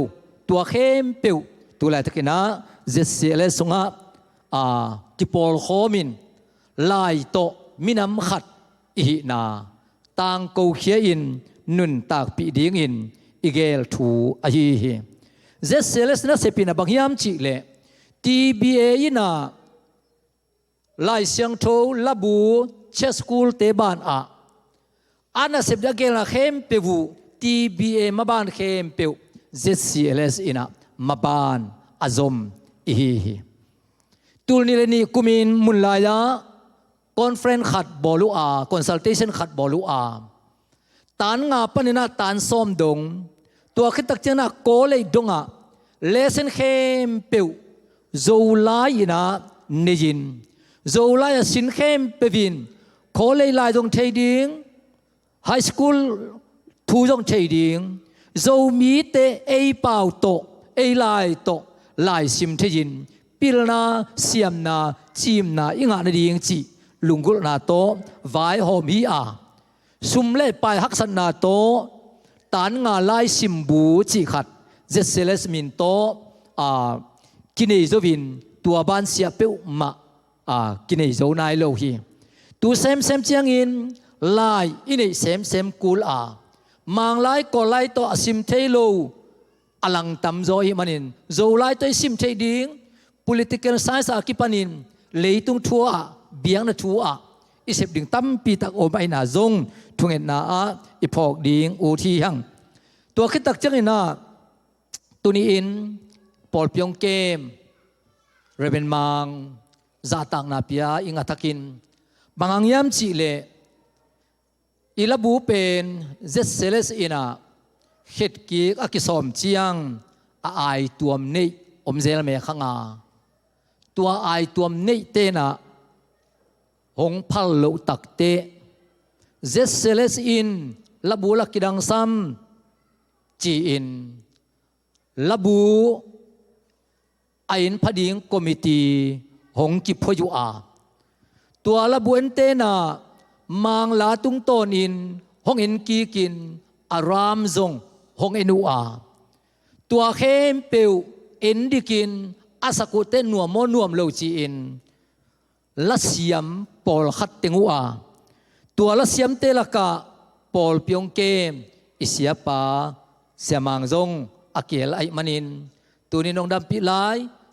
ตัวเข้มเปียวตัวไลตะกินะ ZCLS สงะกิปอลโคมินลายโตมินำขัดอีนาต่างกูเขียอินนุนตากปีดิ้งอินอีเกลทูอาฮีเจสเซเลสนัสเซปินาบางยามจิเล TBA อินาลายเสียงโทลบูเชสคูลเตบานอันนั้นเสพดาเกลเข้มเปวู TBA มาบานเข้มเปว ZCLS อินามาบานอาซอมอีฮีตูลนิเลนีกุมินมุนลายะคอนเฟรนซ์ขัดบอลูคอนซัลเทชันขัดบอลูตานงาปนินาตานซ้อมดงตัวคิดตักเจนะโกเลยดงเลเซนเข้มเปียวโซลายนะเนจินโซลายสินเข้มเปวินโคเลยลายดงเทดิงไฮสคูลทูดงเทดิงโซมีเตเอเป่าโตเอลายโตลายซิมเทจินปิลนาเสียมนาจีมนาอิงานดีงจีลุงกุลนาโตไวหอมฮีสุมเล่ไปฮักสันนาโตตานงาไลซิมบูจีขัดเจสเซเลสมินโตกินเอโซวินตัวบ้านเสียเปียวมากินเอโซนายโลฮีตัวเซมเจียงอินไลอินเอเซมกูลมังไลก็ไลโตซิมเทโลอลังตัมโซฮิมันินโซไลโตซิมเทดิงpolitical science akipanin leitung thua biang na thua isep ding tam pi tak om ai na zong thungen na iphok ding u thi hang to khit tak chang ina tuni in pol pyong kem reben mang za tak na pia inga thakin bangang yam chi le ilabu pen zeseles ina het ki akisom chiang ai tuam nei omzel me khangaตัวไอตัวนี้เตนะหงพัลโลตักเตเจสเซเลสอินลบูลักกิดังซัมจีอินลบูไอินพดิงคอมมิตี้หงกิพยุอาตัวลบูเอนเตนะ มังลาตุงโตนินห้องเอ็นกีกินอารามซงห้องเอ็นูอาตัวเข้มเปียวเอ็นดิกินอาสกุเตนนัวโมนัวมโลจีอินลัสเซียมปอลขัดเตงัวตัวลัสเซียมเตลกะปอลเปียงเกมอิเสียปาเสียมังซงอาเกลไอมันินตัวนี้น้องดำปิไล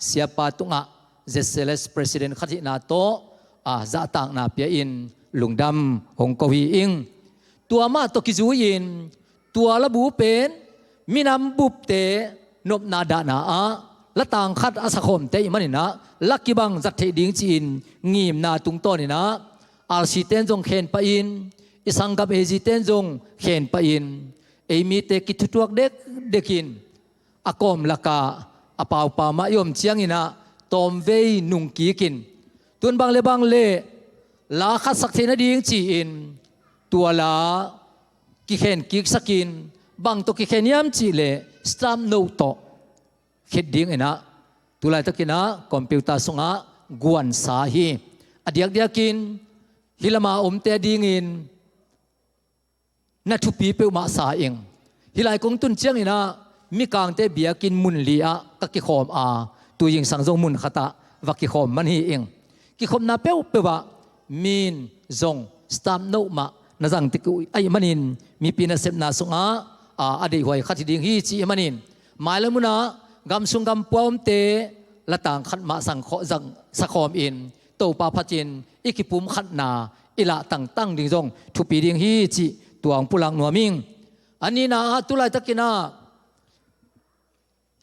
เสียปาตุงะเจสเซเลสประธานขัดนาโตจะต่างนาเปียอินลุงดำหงกวีอิงตัวมาตกิจูอินตัวละบูเป็นมินำบุบเตนบนาดานาละต่างขัดอาสคมเตอิมันนี่นะลักกิบังจัดเทดิงจีนงีมนาตุงโตนี่นะอาลซีเตนจงเขนไปอินอิสังกับเอจิเตนจงเขนไปอินเอมีเตกิทุกเด็กเด็กินอากอมละกาอปาวปามายมเชียงอินะตอมเวนุงกีกินตุนบางเลบางเลลาขัดสักเทนดิงจีอินตัวลากิเขนกิกสกินบางตัวกิเขนยามจีเลสตามโนโตคิดดิ้งนะตุลายตะกินะคอมพิวเตอร์สงะกวนสาฮีอดียกเดียกินฮิลามาเตดิ้งอินนัทุปีเปิวมาสาเองฮิลายกงตุนเชียงอินะมีกางเตเบียกินมุนลีอะกะกิขอมตัวยิงสังจงมุนขตะวักกิขอมมันฮีเองกิขอมนาเปิวะมีนจงสตามโนมานาจังติกุไอมันินมีปีนาเซมนาสงะอดีหวยขัดดิ้งฮีจีมันินหมายละมุนะกำสุงกำปวมเตละต่างขัดมาสังขจังสะคอมอินโตปาพจินอิกิปุมขัดนาอิละตั้งดิ่งจงทุปีดิ่งฮีจิตัวงปุลังนัวมิงอันนี้นะตุลายตะกินะ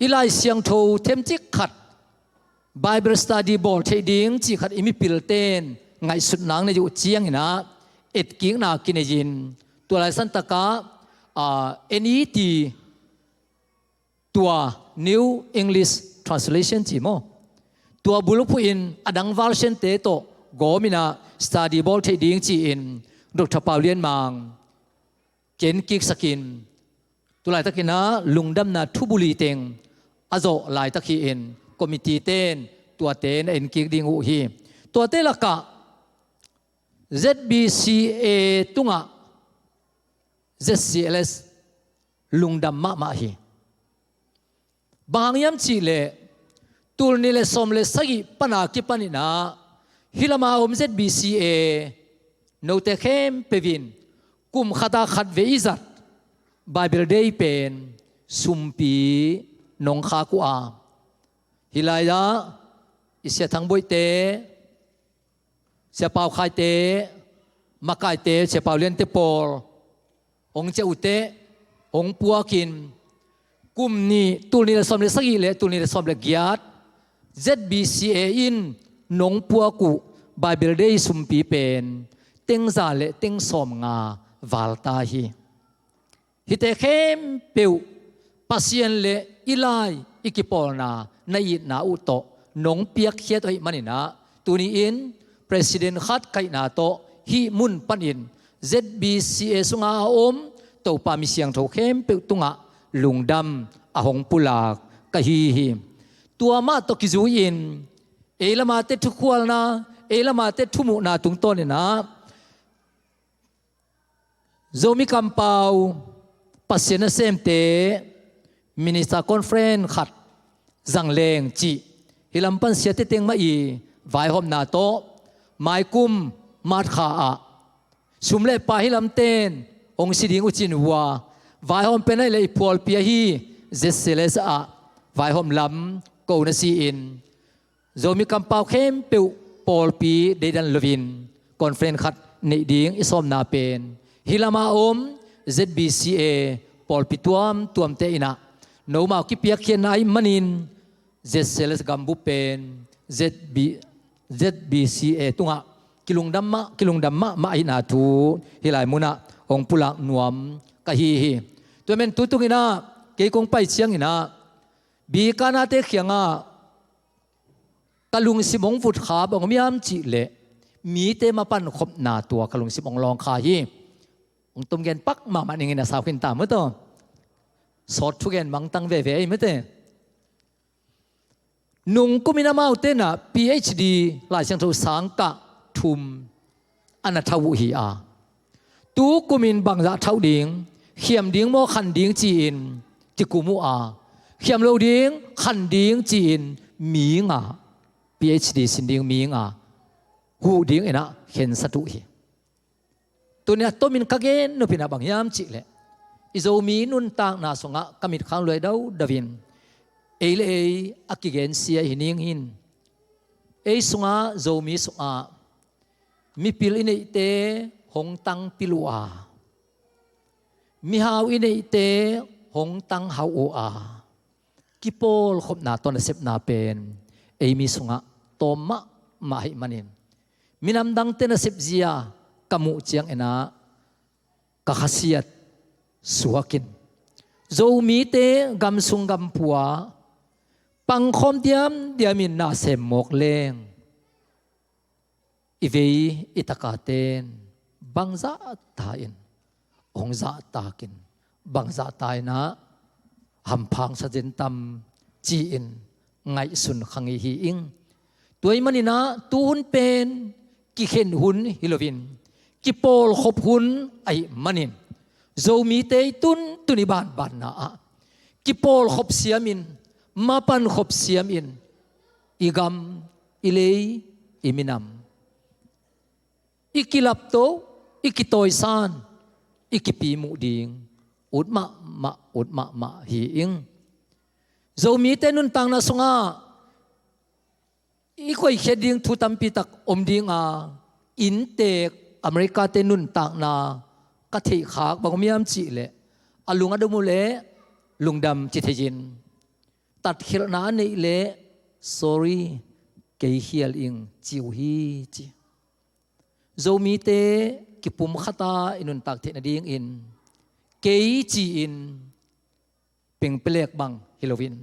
อิไลเสียงโทเทมจิกขัด Bible Study Board เทดิ่งจิขัดอิมิปิลเตนไงสุดนังในอยู่เจียงนะเอ็ดกิ้งนากินยินตัวลายสันตะกะNET ตัว New English Translation จีโมตัวบุรุษอินอดังวาลเชนเตโตโกมินา Study Board เทดิ่งจีอินดร.เปาเลียนมังเกนกิกสกินตัวลายตะกินะลุงดำนาทุบุรีเตงอโจลายตะกีอินคอมมิตี้เตนตัวเตนเอ็นกิกดิงอุฮีตัวเตละกะ ZBCA ตุงะ ZCLS ลุงดำมาฮีบางยามจีเลตูลนี่เลสมเลสกิปนากิปนินาฮิลามาZBCA โนเตเข้มเปวินกุมขดาขัดเวอิจัดBible Day เป็นสุมปีนงขากัวฮิลายะอิเสียทั้งบุยเตเสียเปล่าขายเตมาขายเตเสียเปล่าเลี้ยนเตปอลองเจ้าอุเตองปัวกินกุมนี้ตูนี่ละสมเลสักอีเลตูนี่ละสมเลกียด ZBCA อินนงปัวกุ Bible Day สุมปีเป็นเต็งซาเลเต็งสมงาวาลตาฮีฮิเตเข้มเปียวปัสยันเลอิไลอิกิปอลนาในอินาอุโตนงเปียกเขียดไว้มันนะตัวนี้อินประธานขัดไก่นาโตฮิมุนปันอิน ZBCA สุงาโตปามิเสียงโถเข้มเปียวตุงะลุงดำหงปุลากกะฮีตัวมาโตกิจูอินเอลมาเตทุกควลนาเอลมาเตทุมุนาตุงโตนี่นะโซมิคัมเปาปัสเซนเซมเตมินิสตาคอนเฟรนขัดจังเลงจีฮิลัมปันเสียเตเต็งมาอีไวหอมนาโตไมกุมมาดขาอะสุมเลปาฮิลัมเตนองสิดิงอุจินวัวไวหอมเป็นไอเลยพอลเปียฮีเจสเซเลสอะไวหอมลำกูนซีอินโซมิคัมเปาเข้มเปียวพอลปีเดดันลวินคอนเฟรนขัดในดิงอิสอมนาเป็นฮิลามาZBCA ปอลปิตัวมตัวมเตอินะโนมาคิเปียกเขียนไอมันิน ZCLS กัมบุเป็น ZBCA ตุงะกิลุงดัมมะมาอินาทูฮิลายมุนะองปุลักนวมกะฮีตัวมันตุตุกินะเกยกงไปเชียงอินะบีกานาเตเขียงะกะลุงสิมงฟุดขาบองมียามจิเลมีเตมาปันขบนาตัวกะลุงสิมงลองคาฮีองตุมเกนปักมามันยังไงนะสาวขึ้นตามมั้ยตัวสอดทุกเกนมังตั้งเว่ๆมั้ยเต้นุงกุมินามาอุเตนะ PhD หลายเสียงโทสังกะทุม อันนั้นทวุฮีอาตูกุมินบังจะเท่าดิ่งเขียมดิ่งโมขันดิ่งจีนจิกุมูอาเขียมโลดิ่งขันดิ่งจีนมีงา PhD สินดิ่งมีงาหูดิ่งเอ็นะเห็นสัตุฮีตัวเนี้ยตัวมินกะเกนนุพินาบังยามจิเลยอิโซมีนุนต่างนาสงะกามิดข้างเลยดาวดาวินเอเลอักเกนเสียหินิงหินเอสงะโซมีสงะมีปิลอินเตหงตังปิลูอามีฮาวอินเตหงตังฮาวอากิโปลขบนาตอนเสพนาเป็นเอมีสงะโตมะมาหิมันินมีนำดังเตนเสพเจียกามุเจียงเอนะกะขสิยัดสวกินโจมีเตกำสุงกำปัวปังคอมเดียมินนาเสมมกเลงอีเวอิตากาเตนบังซาตาอินองซาตากินบังซาตายนะหำพังสะเจนตำจีอินไงสุนขังฮีอิงตัวมันนี่นะตูนเป็นกิเข็นหุนฮิโลวินกิโปลขบหุนไอมันินโจมีเตตุนตุนิบานบานนะกิโปลขบเสียมินมาปันขบเสียมินอีกำอีเลอีมินำอีกิลับโตอีกิโตยซานอีกิปีมุดิงอุดมาฮีอิงโจมีเตนุนตังนาสงาอีคอยเขดิงทุตัมปีตักอมดิงอินเตกอเมริกาเตนุนตักนากะทิขากบางมีอัมจิเลอลุงอดมุเลลุงดำจิตยินตัดเขลนาเนเล sorry เกยเฮียลอิงจิวฮีจิโจมีเตกิปุมขตาอินุนตักเทนดีงอินเกยจีอินเป็งเปลกบังฮิโลวิน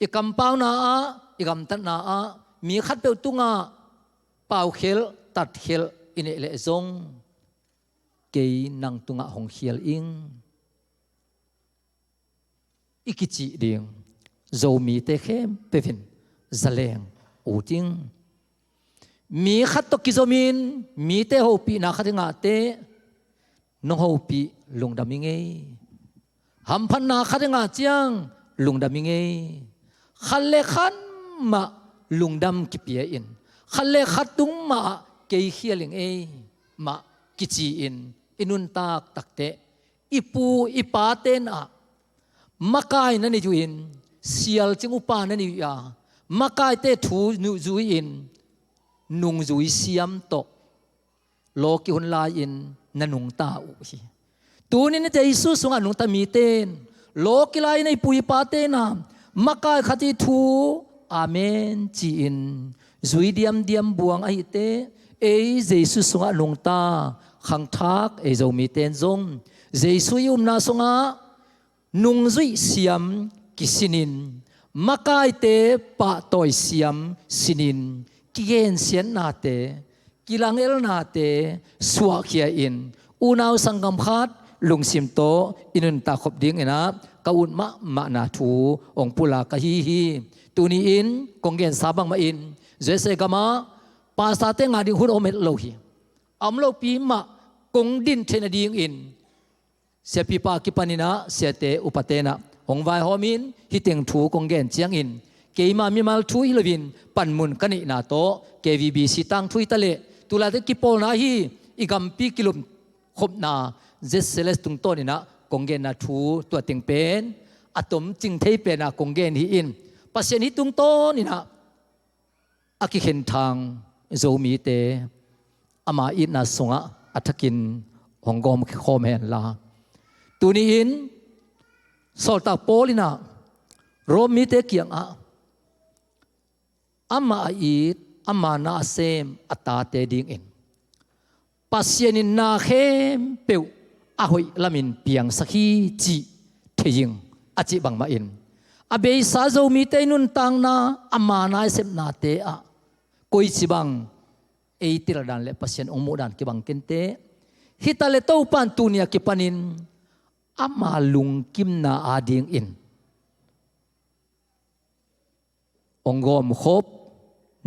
อีกำเป้านาอีกำตันนามีขัดเปลตุงเป่าเขลตัดเขลอินเลซงเกยนังตุงะหงเขียลอิงอีกิจิเดียงโจมีเตเข้มเปวินซาเลงอูติงมีขัดตกิโจมินมีเตโฮปีนาขัดงาเตนงโฮปีลุงดามิงเอหัมพันนาขัดงาจียงลุงดามิงเอขันเลขันมาลุงดำกิเปียอินขันเลขัดตุงมาเกยเขียลิงเอมากิจิอินอินุนตากตักเตอิปูอิปาเตนะมักไกนันนี่จูอินเสียลจิงอุปานันนี่ยามักไกเตทูนูจูอินนุงจูอิเสียมโตโลกิหุนลาอินนันุงตาอุฮีตูนี่นะเจสุสุงานุงตามีเตนโลกิลายในปุยปาเตนะมักไกขัดทูอาเมนจีอินจุยเดียมบวงไอเตเอเจสุสุงานุงตาขังทักเอโจมีเตนจงเจสุยุมนาสงานุงจุยเสียมกิสินินมักไกเตปะตอยเสียมสินินกิเกนเสียนนาเตกิลังเอลนาเตสวกเขียอินอูนาวสังกำคัดลุงสิมโตอินุนตาขบดิ้งเอนะกาอุนมะนาทูองปุลากะฮีตูนีอินกงเกนซาบังมาอินเจเซกามาปาสาเตงาดิหุนโอเมตโลฮีอัมโลปีมะกงดินเทนดิ้งอินเสียปีปากิปานินะเสียเตอุปเตนะองไวฮอมินฮิเตงทูกงเกนเจียงอินเกมามิมาลทูอิลวินปันมุนกันอินาโตเกวีบีสิตังทุยตะเลตุลาเตกิโปนาฮีอิกัมปีกิลุมขบนาเจสเซเลสตุงโตนี่นะกงเกนนาทูตัวติงเป็นอะตอมจิงเทเป็นนะกงเกนฮีอินปัสเซนิตุงโตนี่นะอากิเห็นทางโจมีเตอามาอินาสงะอัฐกินหงกอมคอมเฮนลาตูนี้อินสอลตาโปลินะโรมีเตเกียงอามาอีดอามานาเซมอัตตาเตดิงอินปัสยานินนาเข้มเปียวอาหอยลามินเปียงสักฮีจีเทยิงอาจิบังมาอินอาเบยซาโจมีเตนุนตังนาอามานาเซมนาเตอะกุยจิบังเอติระดันเลปัสยานองมุดันกิบังเกนเตฮิตาเลโตปันตูเนียกิปันินอามาลุงกิมนาอาดิงอินองกอมคบ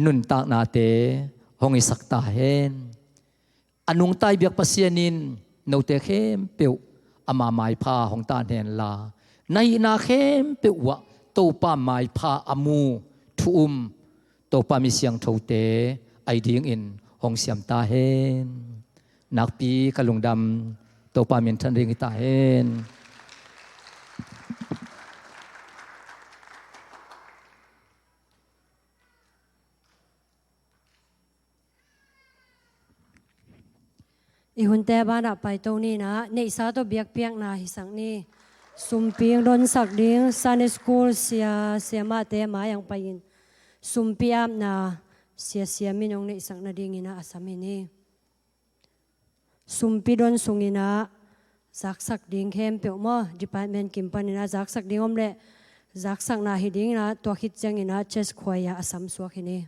นุนตักนาเตหงอิสักตาเฮน อันนุงใต้เบียกปัสเซียนินโนเตเข้มเปียวอามาไม้พาของตาเนนลาในนาเข้มเปียววะโตป้าไม้พาอามูทุมโตป้ามีเสียงโทเตไอดิ้งอินหงเสียมตาเฮนนักปีกะลุงดำโตป้ามีทันริงตาเฮนอีหุ่นแต่บ้านไปตรงนี้นะในสาตัวเบียกเปียกนาหิสังนี้สุมเปียงโดนสักดิ้งซันสกูลเสียมาเตมาอย่างไปอินสุมเปียมนาเสียมินองในสังนาดิ้งอินะอาสามินีสุมปีโดนสุงินะสักดิ้งเข้มเปียวมั่วดีพาร์ตเมนต์กิมปันอินะสักดิ้งอมเล่สักนาฮิดิ้งนะตัวคิดจังอินะเชสควายอาสามสวกอินี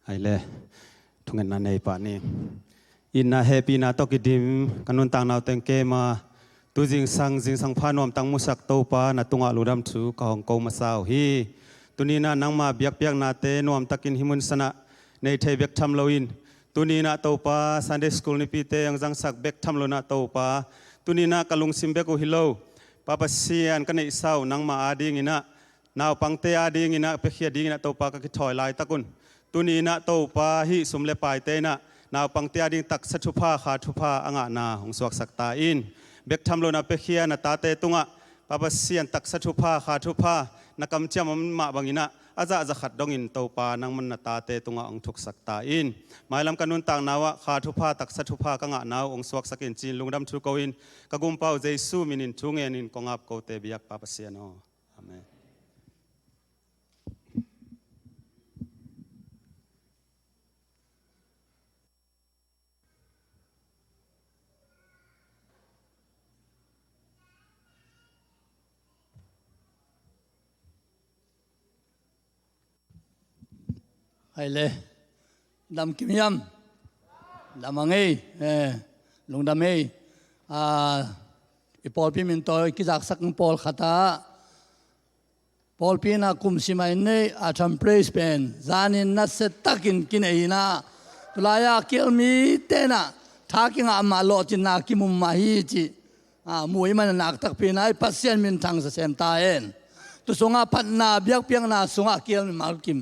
ไอ้เล่ทุกเงินนั่นในป่านี้อินนาเฮปีนาตกิดิมกันนุนต่างนาวเต็งเกมาตัวจิงสังพานวมตังมุสักโตปานาตุงอาลูดัมชูกองโกมาสาวฮีตัวนี้นะนังมาเบียกนาเตนวมตักินหิมุนสนะในเทเบียกทำโลอินตัวนี้นะโตปาซันเดย์สคูลนิพิเตยังจังสักเบียกทำโลนะโตปาตัวนี้นะกะลุงซิมเบกุฮิโลปาปัสเซียนกันในสาวนังมาอาดีงินะนาวปังเตอาดีงินะเปเขียดีงินะโตปากะคิดถอยลายตะกุนตุนีนะโตปาฮิสมเลปายเตนะนาวปังเตียดิงตักสัชุภาขาชุภาอ่างนาหงสวกสักตาอินเบกทำโลนาเปเขียนะตาเตตุงะปาปเซียนตักสัชุภาขาชุภานักกำเจียมันมาบังอินะอาจจะขัดดงอินโตปานังมันนาตาเตตุงะองทุกสักตาอินหมายลำกันนุนต่างนาวะขาชุภาตักสัชุภากังนาวองสวกสักอินจีนลุงดำชูโกอินกะกุมเป้าเจซูมินินทุงเอนินกงอับโกเตบิยักปาปเซียนออาเมนไอ้เล่ดำกิมยำดำมังเอลุงดำอีปอลพี่มินโตกิจักสักปอลขัตาปอลพี่น่ะคุมสิมาเนอาชัมเพรสเป็นจานินนัสตักินกินเอนะตุลายาเกลมีเตนะทักยังอามาโลจินากิมุมมาฮีจิมวยมันนักตักพี่น่ะไอ้พัศยันมินทังเซมตาเอ็นตุสงาพันนาเบียกเพียงนาสงาเกลมีมาลกิม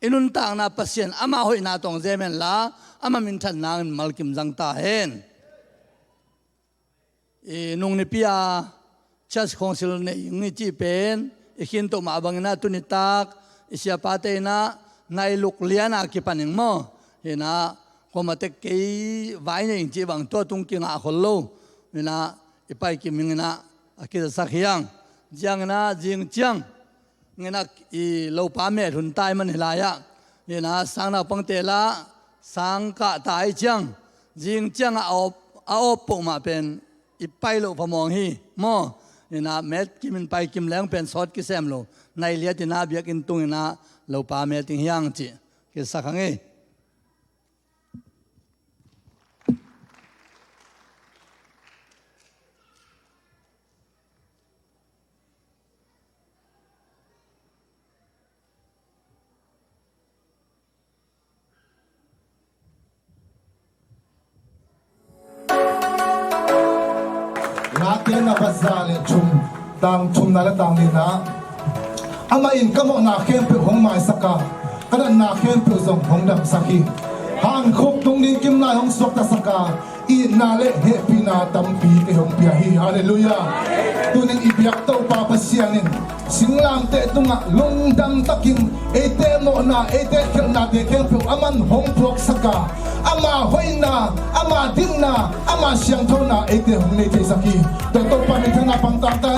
อินุนต่างนาพัศยันอามาหอยนาตองเจมันละอามามินทันนางมาลกิมจังตาเอ็นนงนิพิอาชัสคอนซิลเนี่ยยังนี่จีเป็นอินโตมาบังนาตุนิตักอิเสียปาเตนะนายลูกเลียนอากิปันยังมั้งเห็นนะก็มาเตะกี้ไว้เนี่ยจีบังตัวตุงกิงอาคนโลเห็นนะอีไปกิมิงนะอากิจะสักยังยังนะจิงจังเงินนะอีโลปาเมทุนตายมันเฮลายะเห็นนะสังนาปังเตละสังกะตายจังจิงจังเอาปกมาเป็นอีไปโลพมองฮีมอนี่นะเม็ดกิมันไปกิมแรงเป็นซอสกิเซมโลในเลียตินาเบียกินตุงนะโลปาเมติงยังจีกิสักขังเอna bazale chum na la tang ni na ama in kamo na khem pe hong mai saka kana na khem pe zong hong dam saki hang khop tung ning kim lai hong sok ta saka I na le he pi na tam pi ke hong pia hi hallelujah tunin ibyak to pa pasianin singlang te tunga lungdam takin ete mo na ete kel na de khem pe aman hong prok saka ama hoina ama dinna ama siang thona ete hong ne te saki to pa ni thana pang ta ta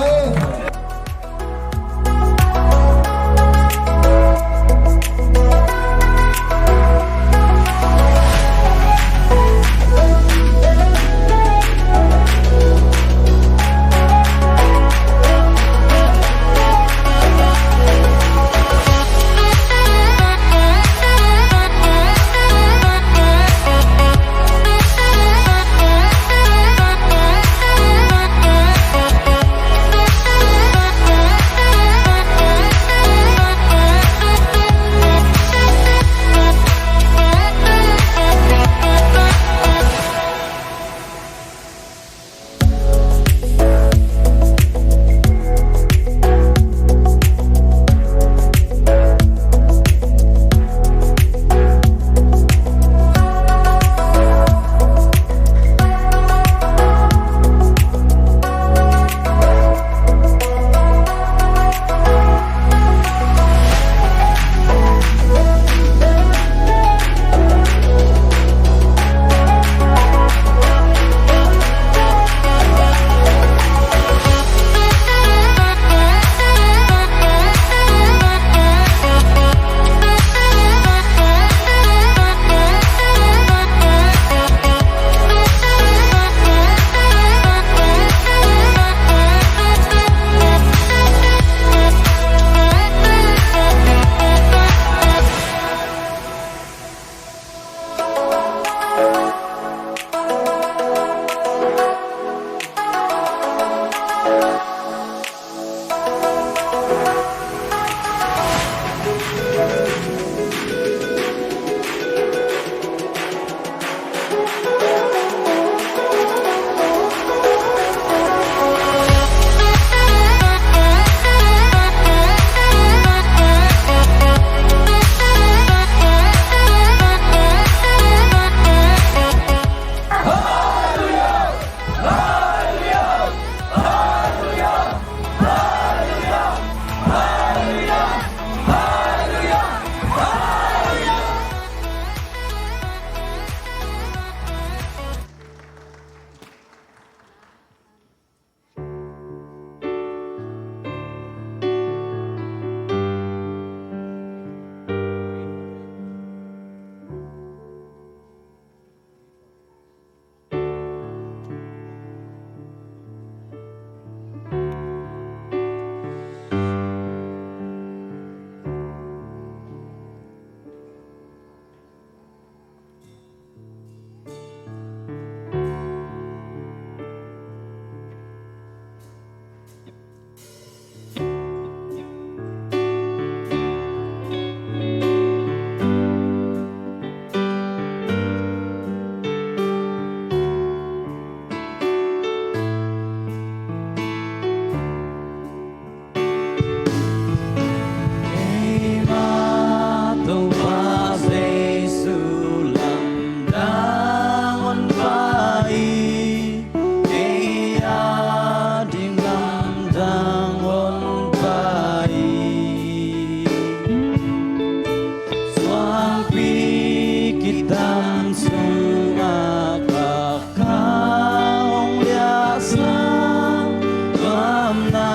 nam na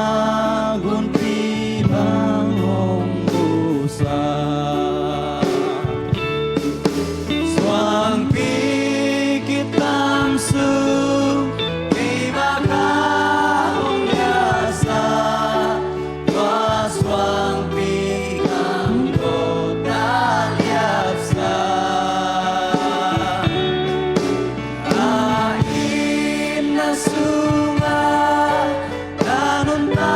gun pi bang hong bu sa Suan pi kitam su Ki baka hong ya sa Tua suang pi kam ko ta liap sa Ain na sunga Nanunta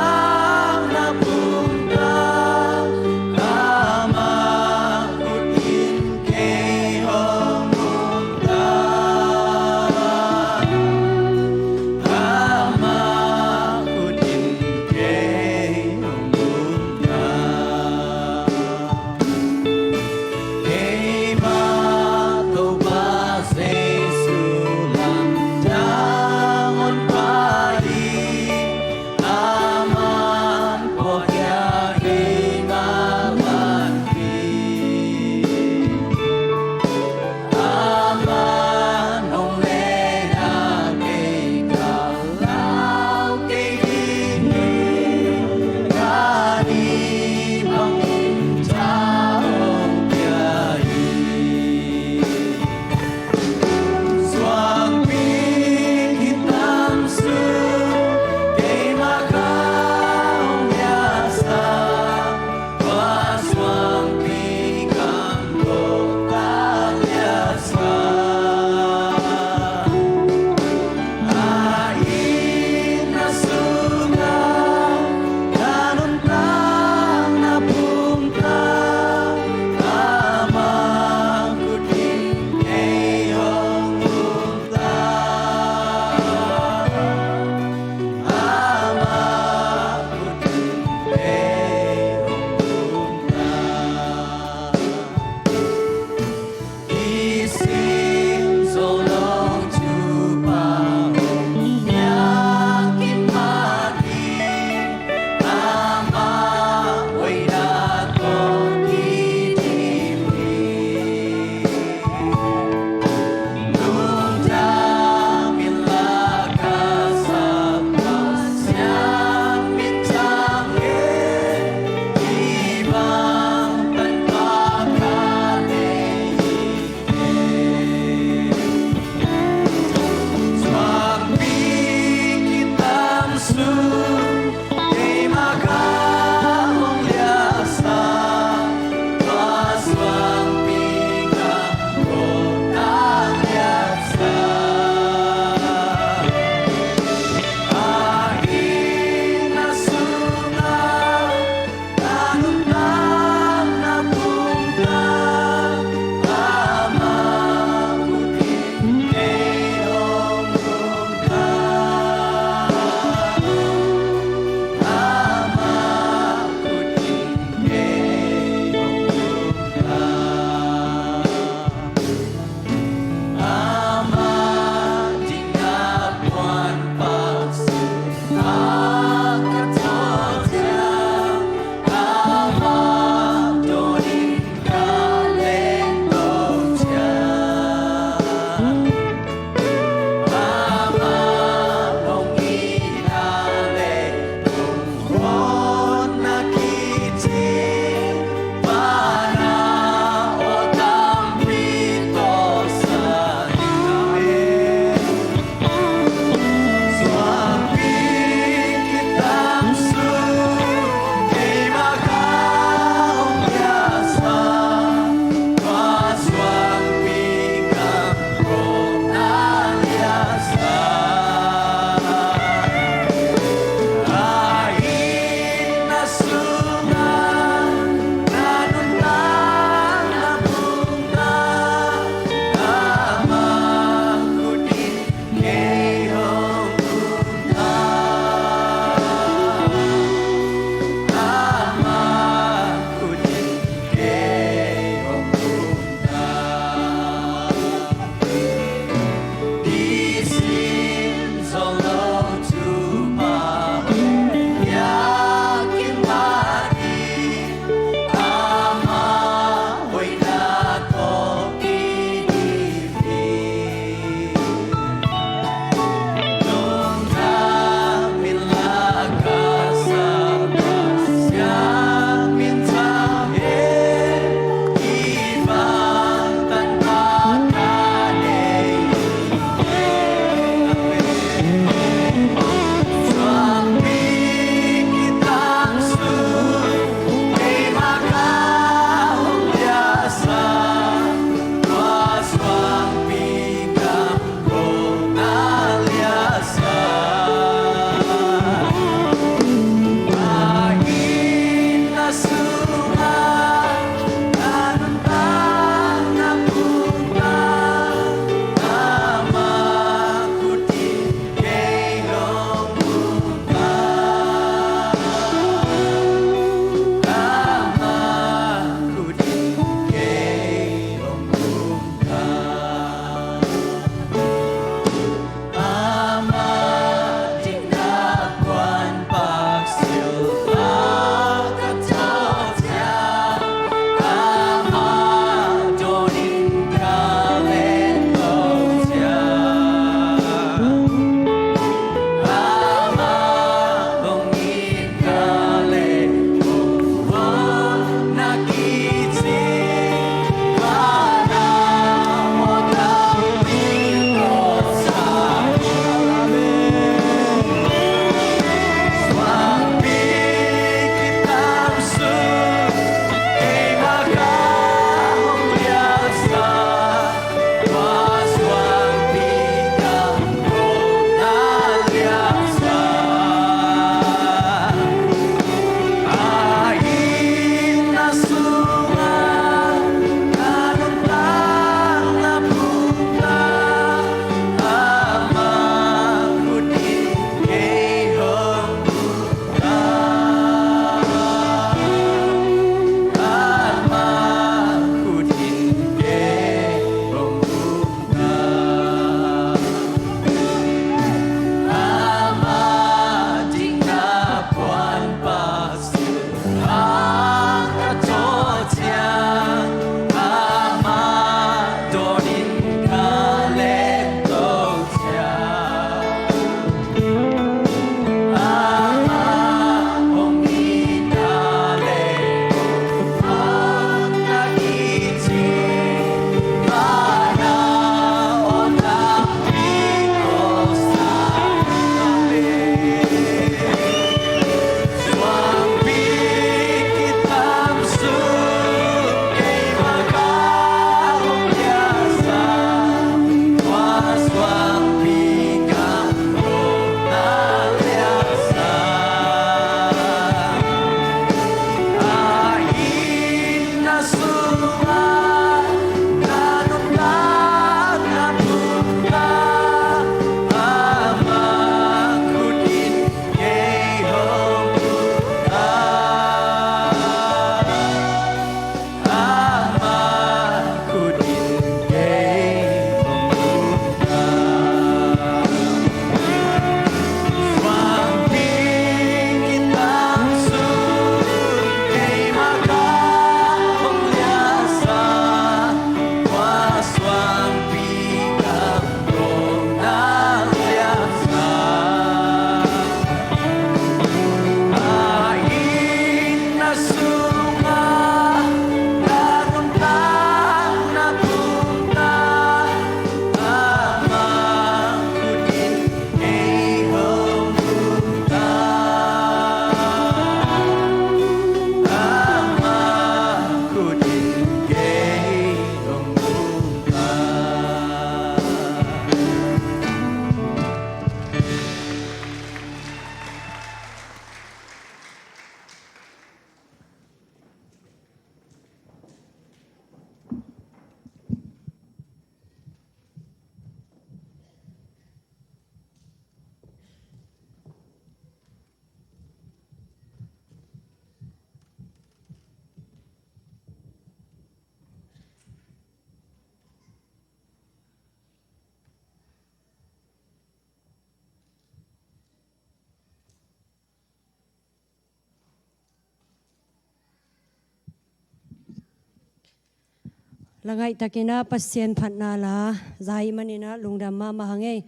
ละไงตะกินะpasien phat na la zai manina lungdam ma mahange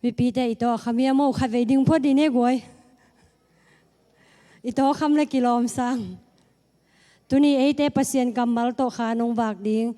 mi pi te ito khamia mo khave ding pho dine goi ito kham le kilom sang tuni ate pasien kamal to kha nong wak ding